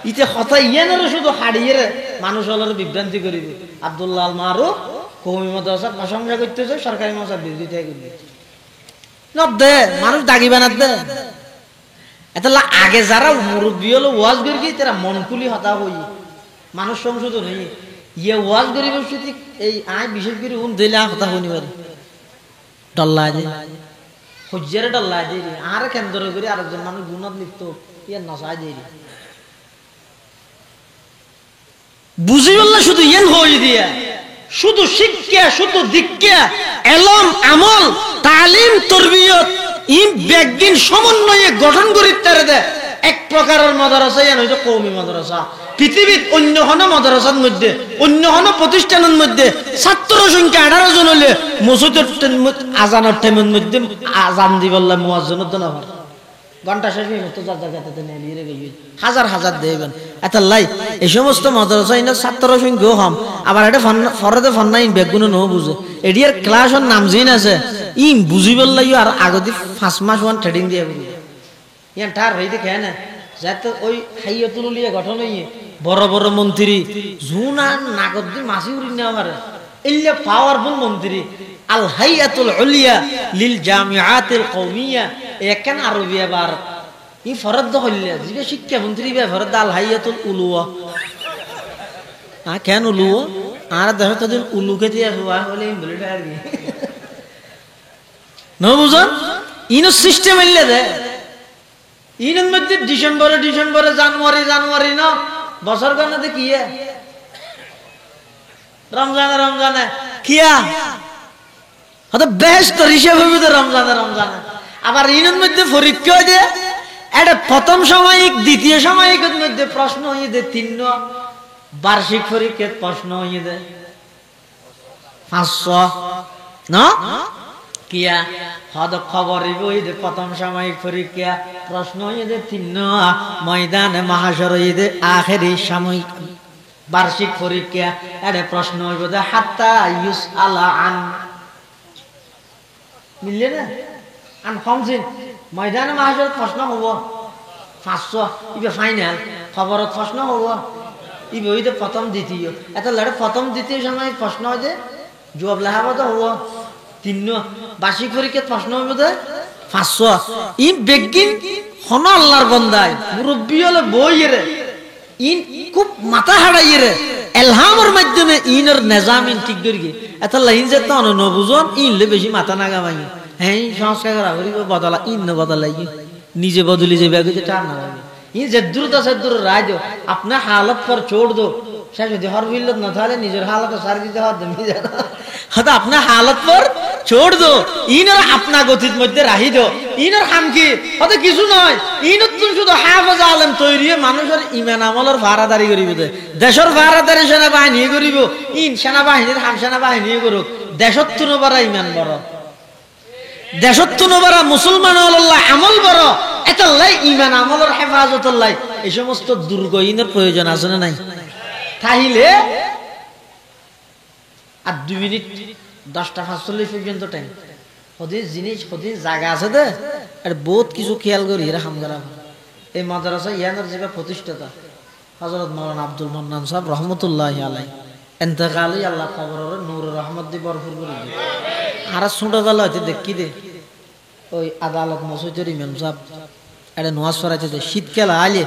Speaker 1: ইতে হতা ইয়ানের শুধু হাড়িয়ে মানুষ হলার বিভ্রান্তি করিবে। আব্দুল্লাহ আল মারুফ কওমি মাদ্রাসা প্রশংসা করতেছে, সরকারি মাদ্রাসা বিরোধিতা করবে দে মানুষ দাগি বানাত দে। এটা আগে যারা মুরব্বী হলো ওয়াজ করি কি তারা মন খুলি হতা হই মানুষ সংশোধন হই ইয়ে ওয়াজ করি বসতি এই আয় বিশেষ করে উন দিলে হতা হইনি পারে ডল্লা দে হজ্জারে ডল্লা দে আর কেন্দ্র করে আরেকজন মানুষ গুণত লিপ্ত ইয়ে নসায় দে বুঝি বললা শুধু ইয়েন হই দিয়া শুধু শিক্ষা শুধু দীক্ষা এলম আমল তালিম তরবিয়ত ই বেগিন সমন্বয়ে গঠন করি তারে দে এক প্রকারের মাদ্রাসা ইয়ান হইতো কওমি মাদ্রাসা। পৃথিবীর অন্য কোন মাদ্রাসার মধ্যে অন্য কোন প্রতিষ্ঠানের মধ্যে ছাত্র সংখ্যা 18 জন হলে মসজিদের আজানের টাইমের মধ্যে আজান দিবল্লা মুয়াজ্জিনের দনা হয় ঘন্টা শেষ হয়ে তো যার জায়গাতে নিয়ে রে গই হাজার দেবেন এত লাই এই সমস্ত মাদ্রাসা ইনা ছাত্র সংখ্যা কম আবার এটা ফরদে ফন্নাইন বেগুন নো বুঝে এডিয়ার ক্লাসের নাম জিন আছে ই বুঝিবল লাগি আর আগদি 5 মাস ওয়ান ট্রেডিং দিয়ে ইয়ান তার হইতে কেন যাতে ওই হাইয়াতুল উলিয়া গঠন হই বড় বড় মন্ত্রী জুনা নাগদি মাসি উড়ি না পারে ইল্লা পাওয়ারফুল মন্ত্রী আল হাইয়াতুল উলিয়া লিল জামিআতিল কওমিয়া একান আরবিয়া বার ই ফরদ হইলে যে শিক্ষা মন্ত্রী বে ফরদ আল হাইয়াতুল উলুয়া কেন উলুয়া আর দেহ তদিন উলুকে দিয়া হওয়া হলে বলে ডারবি না বুঝন ইনো সিস্টেম হইলে দে ইনের মধ্যে ডিসেম্বরে জানুয়ারি না বছর গানে কি রমজানে কিয়া হয়তো বেস্ট হিসেবে রমজানে আবার ইনের মধ্যে পরীক্ষা দিয়ে এটা প্রথম সাময়িক দ্বিতীয় সাময়িকের মধ্যে প্রশ্ন হয়ে দে 3 বার্ষিক পরীক্ষার প্রশ্ন হয়ে দে 500 না কিয়া হদ খবর ঈদে প্রথম সাময়িক পরীক্ষা প্রশ্ন ঈদে 3 ময়দানে মাহশর ঈদে আখেরি সাময়িক বার্ষিক পরীক্ষা এর প্রশ্ন হইব যে হাত্তা ইউসআলা আন মিললে না আন খমসিন ময়দানে মাহশর প্রশ্ন হব 500 ইবে ফাইনাল খবরত প্রশ্ন হব ইবে ঈদে প্রথম দ্বিতীয় এত লড়ে প্রথম দ্বিতীয় সময় প্রশ্ন হয় যে জবাব লেখাবো তো হব 3 বার্ষিক পরীক্ষা প্রশ্ন হইব যে 500 ই বেগিন হন আল্লাহর বান্দায় মুরব্বি হলে বইরে ইন খুব মাথা হারাইরে এলহামের মাধ্যমে ইনের নিজামিন ঠিক করি এত লাইন যে তো ন বুঝন ইনলে বেশি মাথা নাগা ভাই হ্যাঁ সংস্কার করা করিব বদলা ইন বদলাই নিজে বদলি যে ব্যাগ যে টান না লাগে ই যে দ্রুত আছে দূর রায় দো আপনা হালত पर छोड़ दो শেষ যদি হর বিল্লত না তাহলে নিজের হালত সার দিতে হবে তুমি জানো হয়তো আপনা হালত पर छोड़ दो ইনর আপনা গতির মধ্যে রাহি দো ইনর হাম কি হয়তো কিছু নয় ইনত তুমি শুধু হাফেজ আলেম তৈরি মানুষের ঈমান আমলের ভাড়াদারি করিব দেশের ভাড়াদারি সেনাবাহিনী করিব ইন সেনাবাহিনীর হাম সেনাবাহিনী করুক দেশত তুনবারা ঈমান বড় দেশত তুনবারা মুসলমান আল্লাহ আমল বড় এতলাই ঈমান আমলের হেফাজতল্লাই এই সমস্ত দুর্গ ইনের প্রয়োজন আছে না নাই তাইলে আর 2 মিনিট 10:45 পর্যন্ত টাইম হদি জিনিস হদি জায়গা আছে দে আর বহুত কিছু খেয়াল করি এরা হামগারা এই মাদ্রাসা ইয়ানোর যেটা প্রতিষ্ঠাতা হযরত মাওলানা আব্দুল মান্নান সাহেব রহমাতুল্লাহি আলাইহি ইন্তেকালি আল্লাহ কবরের নূর রহমত দি ভরপুর করে দি আর ছোটবেলা হইতে দেখি দে ওই আদালত মসজিদের ইমাম সাহেব এটা নামাজ পড়াইতে দে শীতকাল আইলে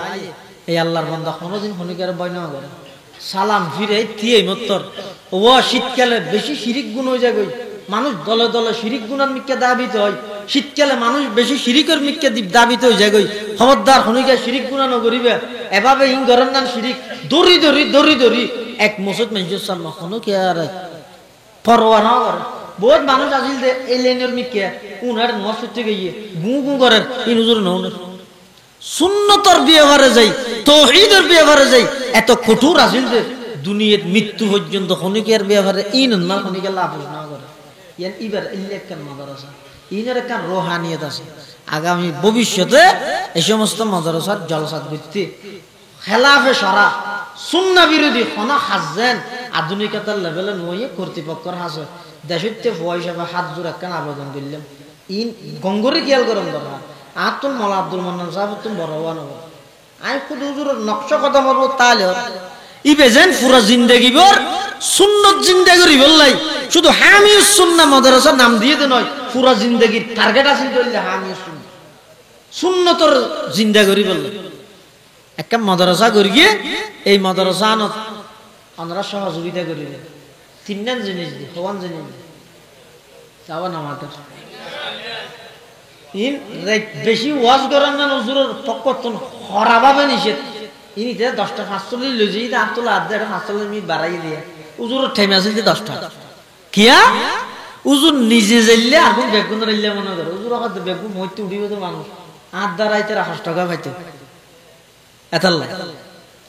Speaker 1: এই আল্লাহর বান্দা কোনদিন খনিকার বয়না করে সালাম ফিরে দিয়ে মত্তর ও শীতকালে বেশি শিরিক গুণ হয়ে যায় মানুষ দলে দলে শিরিক গুণার মিক্কা দাবিত হয় শীতকালে মানুষ বেশি শিরিকের মিক্কা দাবিত হয়ে যায় খবরদার খনিকা শিরিক গুণা নগরিবে এভাবে ইন গরম নান শিরিক দড়ি দড়ি দড়ি দড়ি এক মসজিদ মানুষের সামনে কোনো কি আর পরোয়া না করে বহুত মানুষ আসিল যে এই লাইনের মিক্কা উনার মসজিদ থেকে গিয়ে গু গু করেন ইন হুজুর নৌনের সুন্নতর ব্যবহারে যাই তাওহীদের ব্যবহারে যাই এত কঠোর আছিল যে দুনিয়ার মৃত্যু পর্যন্ত খনিকের ব্যবহারে ইন না খনিকে লাভ না করে ইয়ান ইবার ইল্লেক কান মাদ্রাসা ইনের একটা রোহানিয়ত আছে আগামী ভবিষ্যতে এই সমস্ত মাদ্রাসার জলসাত ভিত্তি খেলাফে সারা সুন্নাহ বিরোধী খনা হাজেন আধুনিকতার লেভেলে নয়ে কর্তৃপক্ষের হাসে দেশতে পয়সা বা হাত জোড়া কেন আবেদন করলাম ইন গঙ্গরে খেয়াল করেন দরকার আর তুমি মৌলা আব্দুল মান্নান সাহেব তুমি বড় হওয়া নেব আমি খুদ হুজুরের নকশা কথা বলবো তাহলে ইবে যেন পুরা জিন্দেগি বর সুন্নত জিন্দেগি বললাই শুধু হামিউস সুন্নাহ মাদ্রাসা নাম দিয়ে দে নয় পুরা জিন্দেগির টার্গেট আছে বললে হামিউস সুন্নাহ সুন্নতর জিন্দেগি বললে একটা মাদ্রাসা করি গিয়ে এই মাদ্রাসা আমরা সহযোগিতা করি 3 জিনিস দি হওয়ান জিনিস যাওয়া না আমাদের ইন বেশি ওয়াজ করেন না হুজুরের পক্ষতন খরাভাবে নিষেধ ইনিতে 10:45 লই যাই আব্দুল্লাহ আদার 45 মিনিট বাড়াই দিয়ে হুজুরের টাইম আছে 10টা কিয়া হুজুর নিজে যাইলে এখন বেগুন রাইলে মনে করে হুজুর হয়তো বেগুন মইতে উঠিবে তো মানুষ আড্ডা রাইতে 5 টাকা পাইতো এতাল্লা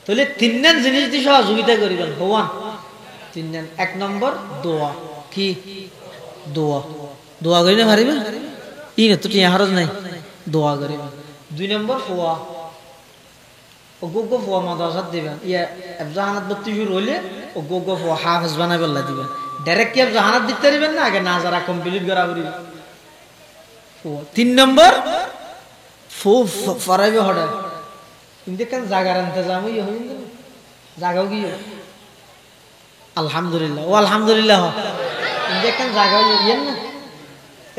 Speaker 1: তাহলে 3 জিনিস দিয়ে সহযোগিতা করিবেন হওয়ান 3 এক নম্বর দোয়া কি দোয়া দোয়া করিলে পারিবেন ইন তো টিয়া হরজ নাই দোয়া করিবেন 2 নম্বর ফোয়া ও গোগো ফোয়া মাদ্রাসা দিবেন ইয়া জাহানাত বত্তি শুরু হইলে ও গোগো ফোয়া হাফেজ বানাই বললা দিবেন ডাইরেক্ট কি জাহানাত দিতে দিবেন না আগে নাজারা কমপ্লিট করা করিবেন 3 নম্বর ফো ফরাইবে হড়া ইনতে কেন জায়গার ইন্তজাম হই হইন জায়গাও কি আলহামদুলিল্লাহ ও আলহামদুলিল্লাহ ইনতে কেন জায়গা ইয়েন না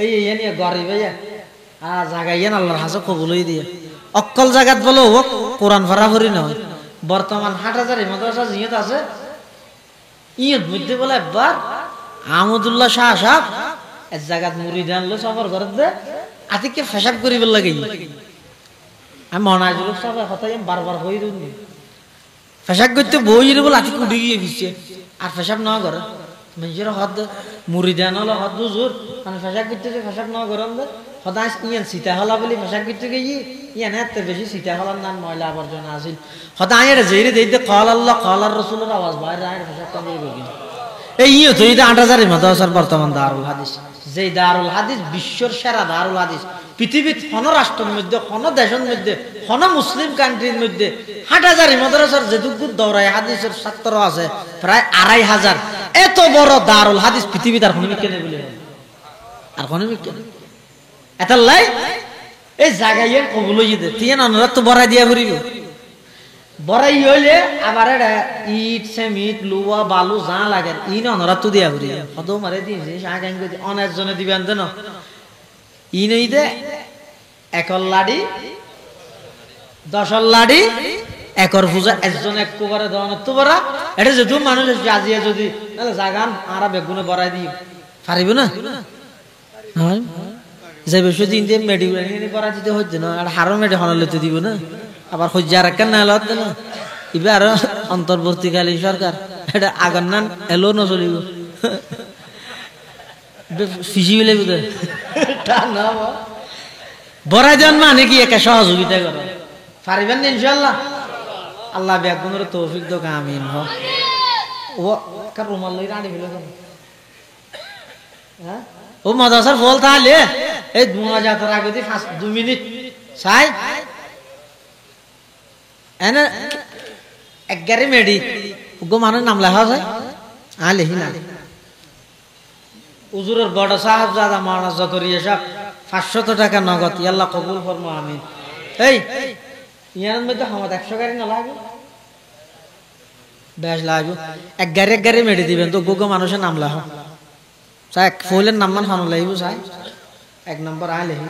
Speaker 1: এই ইয়েন ইয়া গরিব ইয়া জায়গা ইয়েন আল্লাহর হাসে কবুল হই দিয়ে অক্কল জায়গাত বলো ও কোরআন পড়া করি না বর্তমান হাটহাজারী মাদ্রাসা জিয়াত আছে ইয়ের মধ্যে বলে একবার আহমদুল্লাহ শাহ সাহেব এক জায়গাত মুড়ি আনলো সফর করে দে আতিকে ফেসাব করিবার লাগে আমি মনাজুল সাহেব কথাই বারবার হই দিই ফেসাব করতে বই বলে আতিকে উঠে গিয়ে গেছে আর ফেসাব না করে মানুষের হদ মুড়ি দেন হলো হদ হুজুর মানে ফেসাব করতে ফেসাব না করেন দে সদায় ইয়ান সীতা হলা বলে ফেসাব করতে গিয়ে ইয়ান এত বেশি সীতা হলার নাম ময়লা আবর্জনা আছিল সদায় এর জেরে দিতে কল আল্লাহ কল আর রাসূলের আওয়াজ বাইরে আয় ফেসাব করে এই ইয়ে তো এটা 8000 মাদ্রাসার বর্তমান দারুল হাদিস যে দারুল হাদিস বিশ্বর সেরা দারুল হাদিস, পৃথিবীর কোন রাষ্ট্রের মধ্যে, কোন দেশের মধ্যে, কোন মুসলিম কান্ট্রির মধ্যে হাটহাজারি মাদ্রাসার যেটুকু দৌড়ায় হাদিসের ছাত্র আছে প্রায় 2500। এত বড় দারুল হাদিস পৃথিবীতে আর কোনো কেনে বলে আর কোনো কেনে এটা লাই এই জায়গায় কবুল হইতে তিন অনুরাগ তো বড়াই দিয়া ঘুরিব। বড়াই হইলে আবার ইট সেমিট লুয়া বালু যা লাগে ইন অনুরাগ তো দিয়া ঘুরি কত মারে দিয়েছে অনেক জনে দিবেন তো না ইন হইতে একর লাড়ি 10 লাড়ি একর পূজা একজন এক কুবারে দেওয়ানো তো বড়া এটা যেটু মানুষ আজিয়া যদি জাগান আর বেগুনে বড়াই দিই পারিব না যে বেশি দিন দিয়ে মেডিকেল করা দিতে হচ্ছে না আর হারো মেডি হনলে দিব না আবার হজ্জার একটা না হলো না ইবে আরো অন্তর্বর্তীকালীন সরকার এটা আগার নান এলো না চলিব ফিজিবিলে বুঝে না বড়াই দেন মানে কি একা সহযোগিতা করে পারিবেন না ইনশাআল্লাহ। আল্লাহ বেগুনের তৌফিক দোক আমিন। ও কার রুমাল লই রাড়ি ফেলে হ্যাঁ ও মাদ্রাসার ফল তাহলে এই 2000 আগে 2 মিনিট চাই এনে এক গাড়ি মেডি গো মানুষ নাম লেখা যায় আলেহি না হুজুরের বড় সাহেবজাদা মাওলানা জাকারিয়া সাহেব 500 টাকা নগদ আল্লাহ কবুল ফরমা আমিন। এই ইয়ার মধ্যে আমার 100 গাড়ি না লাগে বেশ লাগবে এক গাড়ি মেডি দিবেন তো গো মানুষের নাম লেখা চাই ফুলের নাম মান হানো লাগিব চাই 1 নম্বর আলেহি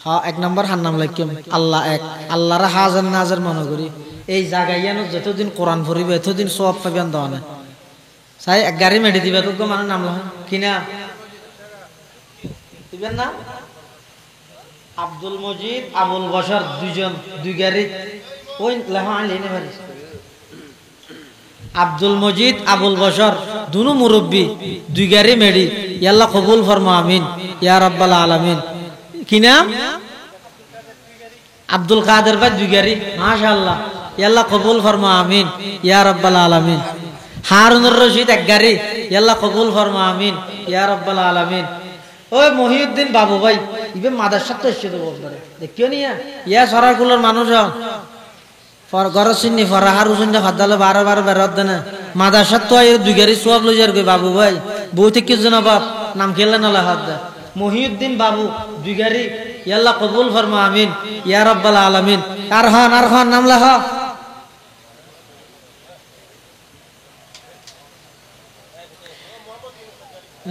Speaker 1: হ্যাঁ 1 নম্বর হার নাম লাগ আল্লাহ এক আল্লাহর হাজার নাজার মনে করি এই জায়গায় যতদিন কোরআন পড়িবে এতদিন সব পাবেন দেওয়া না চাই এক গাড়ি মেডি দিবে তো মানুষ নাম লেখা কিনা দিবেন না আব্দুল মজিদ আবুল বশর দুইজন 2 গাড়ি ওই লেখা আনলি না ভাই আব্দুল মজিদ আবুল বশর দুনো মুরব্বী 2 গাড়ি মেডি আল্লাহ কবুল ফরমা আমিন ইয়া রাব্বাল আলামিন। কি নাম আব্দুল কাদের ভাই 2 গাড়ি মাশাআল্লাহ আল্লাহ কবুল ফরমা আমিন ইয়া রাব্বাল আলামিন। হারুনুর রশিদ 1 গাড়ি আল্লাহ কবুল ফরমা আমিন ইয়া রাব্বাল আলামিন। ওই মহিউদ্দিন বাবু ভাই ইবে মাদ্রাসা তো এসে দেব আপনারে দেখিও নিয়া ইয়া সরারকুলের মানুষ ফর গরসিনি ফরাহার উসুন যা ফাদালে 12 বেরত দেনা মাদ্রাসা তো এই 2 গাড়ি সওয়াব লই যার কই বাবু ভাই বউ থেকে জন বাপ নাম খেলে না লাহাদ মহিউদ্দিন বাবু 2 গাড়ি আল্লাহ কবুল ফরমা আমিন ইয়া রাব্বাল আলামিন। আরহান নাম লেখা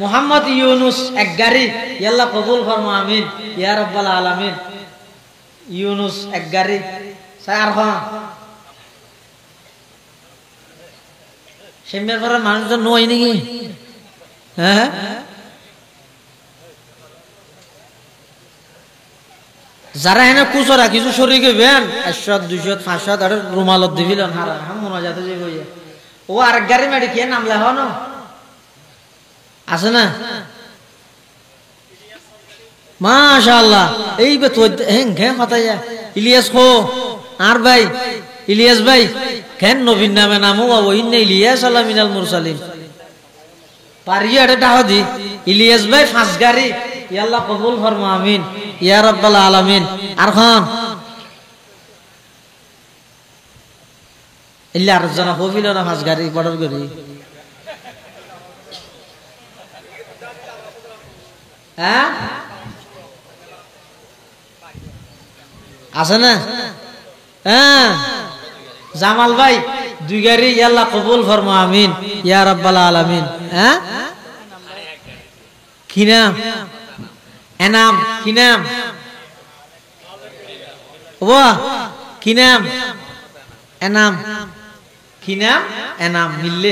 Speaker 1: মোহাম্মদ ইউনুস 1 গাড়ি আল্লাহ কবুল ফরমা আমিন ইয়া রাব্বাল আলামিন। ইউনুস 1 গাড়ি চার হন সেমের পরে মানুষজন নয় নাকি হ্যাঁ যারা এনে কুচরা কিছু শরীর গেবেন 100 200 500 আর রুমালত দিবিলেন হারা মনে যাতে যে বইয়া ও আর গাড়ি মেডি কে নাম লেখা না আছে না মাশাআল্লাহ এই বে তো হ্যাঁ কথা যায় ইলিয়াস কো আর ভাই ইলিয়াস ভাই কেন নবীর নামে নামও ওইন ইলিয়াস আলা মিনাল মুরসালিন পারিয়া এটা দাওদি ইলিয়াস ভাই 5 গাড়ি আল্লাহ কবুল ফরমা আমিন ইয়া রাব্বাল আলামিন। আর খান ইল্লা আর জানা হবিল না 5 গাড়ি বড় গাড়ি হ্যাঁ আছে না হ্যাঁ জামাল ভাই 2 গাড়ি আল্লাহ কবুল ফরমা আমিন ইয়া রাব্বাল আলামিন। হ্যাঁ কি নাম এনাম কি নাম ওয়া কি নাম এনাম কি নাম এনাম মিললে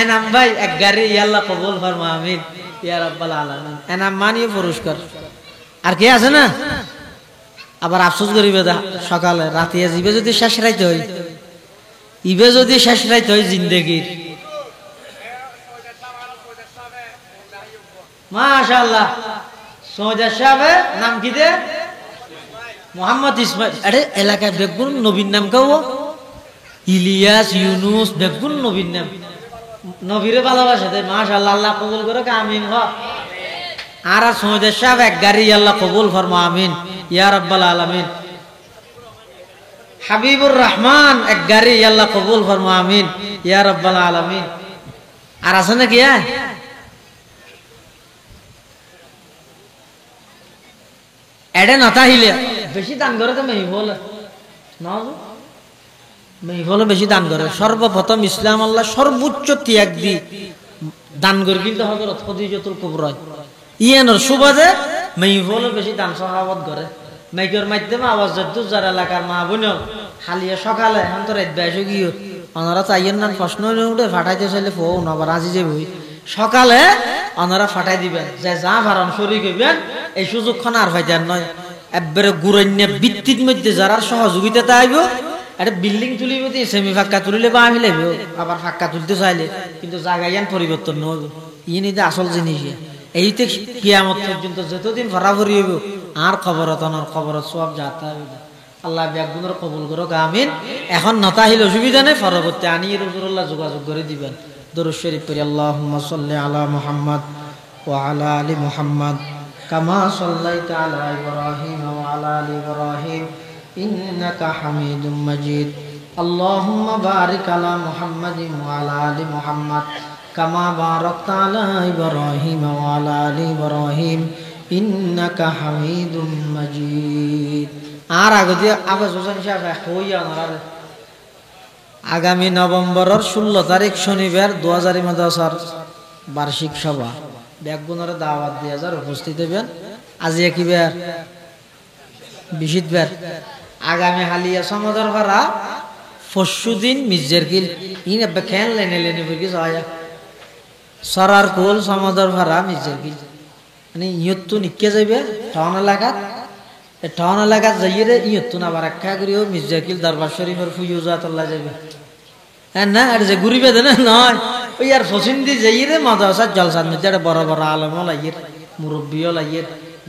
Speaker 1: এনাম ভাই 1 গাড়ি আল্লাহ কবুল ফরমা আমিন ইয়া রাব্বাল আলামিন। এনাম মানিয়ে পুরস্কার আর কে আছে না আবার আফসোস করিবে সকালে রাতে ইবে যদি শেষ রাইতে হয় ইবে যদি শেষ রাইতে হয় জিন্দেগির মাশাআল্লাহ সোজা সাহেব নাম কি দে মোহাম্মদ ইসমাইল আরে এলাকায় বেগুন নবীর নাম কাও ইলিয়াস ইউনুস বেগুন নবীর নাম নবীরে ভালোবাসে মাশাআল্লাহ আল্লাহ কবুল করে আমিন। আর সৌদের সাহেব এক গাড়ি আল্লাহ কবুল ফরমা আমিন ইয়া রাব্বাল আলামিন। হাবিবুর রহমান এক গাড়ি আল্লাহ কবুল ফরমা আমিন ইয়া রাব্বাল আলামিন। আর আছে নাকি এডে নতাহিলে বেশি দান করে তো মেহিবল না মেহিবল বেশি দান করে। সর্বপ্রথম ইসলাম আল্লাহ সর্বোচ্চ ত্যাগ দি দান করে কিন্তু হযরত খদিজাতুল কুবরা ইয়ানোর সুবাদে মেহিবল বেশি দান সাহাবত করে। মাইকের মাধ্যমে আওয়াজ যদ্দু যার এলাকার মা বোন হালিয়া সকালে এখন তো রাত বেশি গিয়ে ওনারা চাইয়ের নাম প্রশ্ন উঠে ফাটাইতে চাইলে ফোন আবার আজি যে বই সকালে ওনারা ফাটাই দিবেন যে যা ভারণ শরীর হইবেন এই সুযোগক্ষণ আর ভাইজান নয়। একবারে গুরান্য ভিত্তির মধ্যে যারা সহযোগিতা আইব একটা বিল্ডিং তুলিব সেমি ফাঁকা তুলিলে বা আমি লাগবে আবার ফাঁকা তুলতে চাইলে কিন্তু জায়গায় পরিবর্তন নহব। ইয়ে নিতে আসল জিনিস এইতে কিয়ামত পর্যন্ত যতদিন ভরাভরি হইব আর খবরত সব যাতে হবে। আল্লাহ ব্যাগুনের কবুল করো আমিন। এখন নতাহিল অসুবিধা নেই, পরবর্তী আনিয়ে রসুল্লাহ যোগাযোগ করে দিবেন। দরুদ শরীফ পড়ি আল্লাহুম্মা সাল্লি আলা মুহাম্মদ ওয়া আলা আলি মুহাম্মদ কামা সাল্লাইতা আলা ইব্রাহিম ওয়া আলা আলি ইব্রাহিম ইন্নাকা হামিদুম মাজিদ। আল্লাহুম্মা বারিক আলা মুহাম্মাদিন ওয়া আলা আলি মুহাম্মদ কামা বারাকতা আলা ইব্রাহিম ওয়া আলা আলি ইব্রাহিম ইন্নাকা হামিদুম মাজিদ। আর আগে আবাস হোসেন সাহেব হইয়া আমার আগামী নভেম্বরের 16 তারিখ শনিবার 2000 মাদ্রাসার বার্ষিক সভা ব্যাগুনের দাওয়াত 2000 উপস্থিত হবেন। আজি কিবার বিশিতবার আগামী হালিয়া সমাদর ভাড়া পরশুদিন মির্জার কিল ইন খেল লেনে লেনে বুঝি যায় সরার কোল সমাদর ভাড়া মির্জার কিল মানে ইয়ত তো নিকে যাইবে টাউন এলাকাত টাউন এলাকাত যাইয়ে ইয়ত না আবার একটা করিও মির্জাকিল দরবার শরীফের ফুয়ুজাতুল্লাহ যাবে হ্যাঁ না আর যে ঘুরিবে দেন নয় ওই আর ফসিন্দি যাইয়ে মাদ্রাসার জলসার মধ্যে বড় বড় আলেমও লাগিয়ে মুরব্বীও লাগিয়ে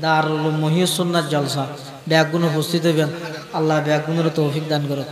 Speaker 1: দারুল মহিউস সুন্নাত জলসা ব্যাগুন উপস্থিত হইবেন। আল্লাহ ব্যাগুনের তৌফিক দান করুন।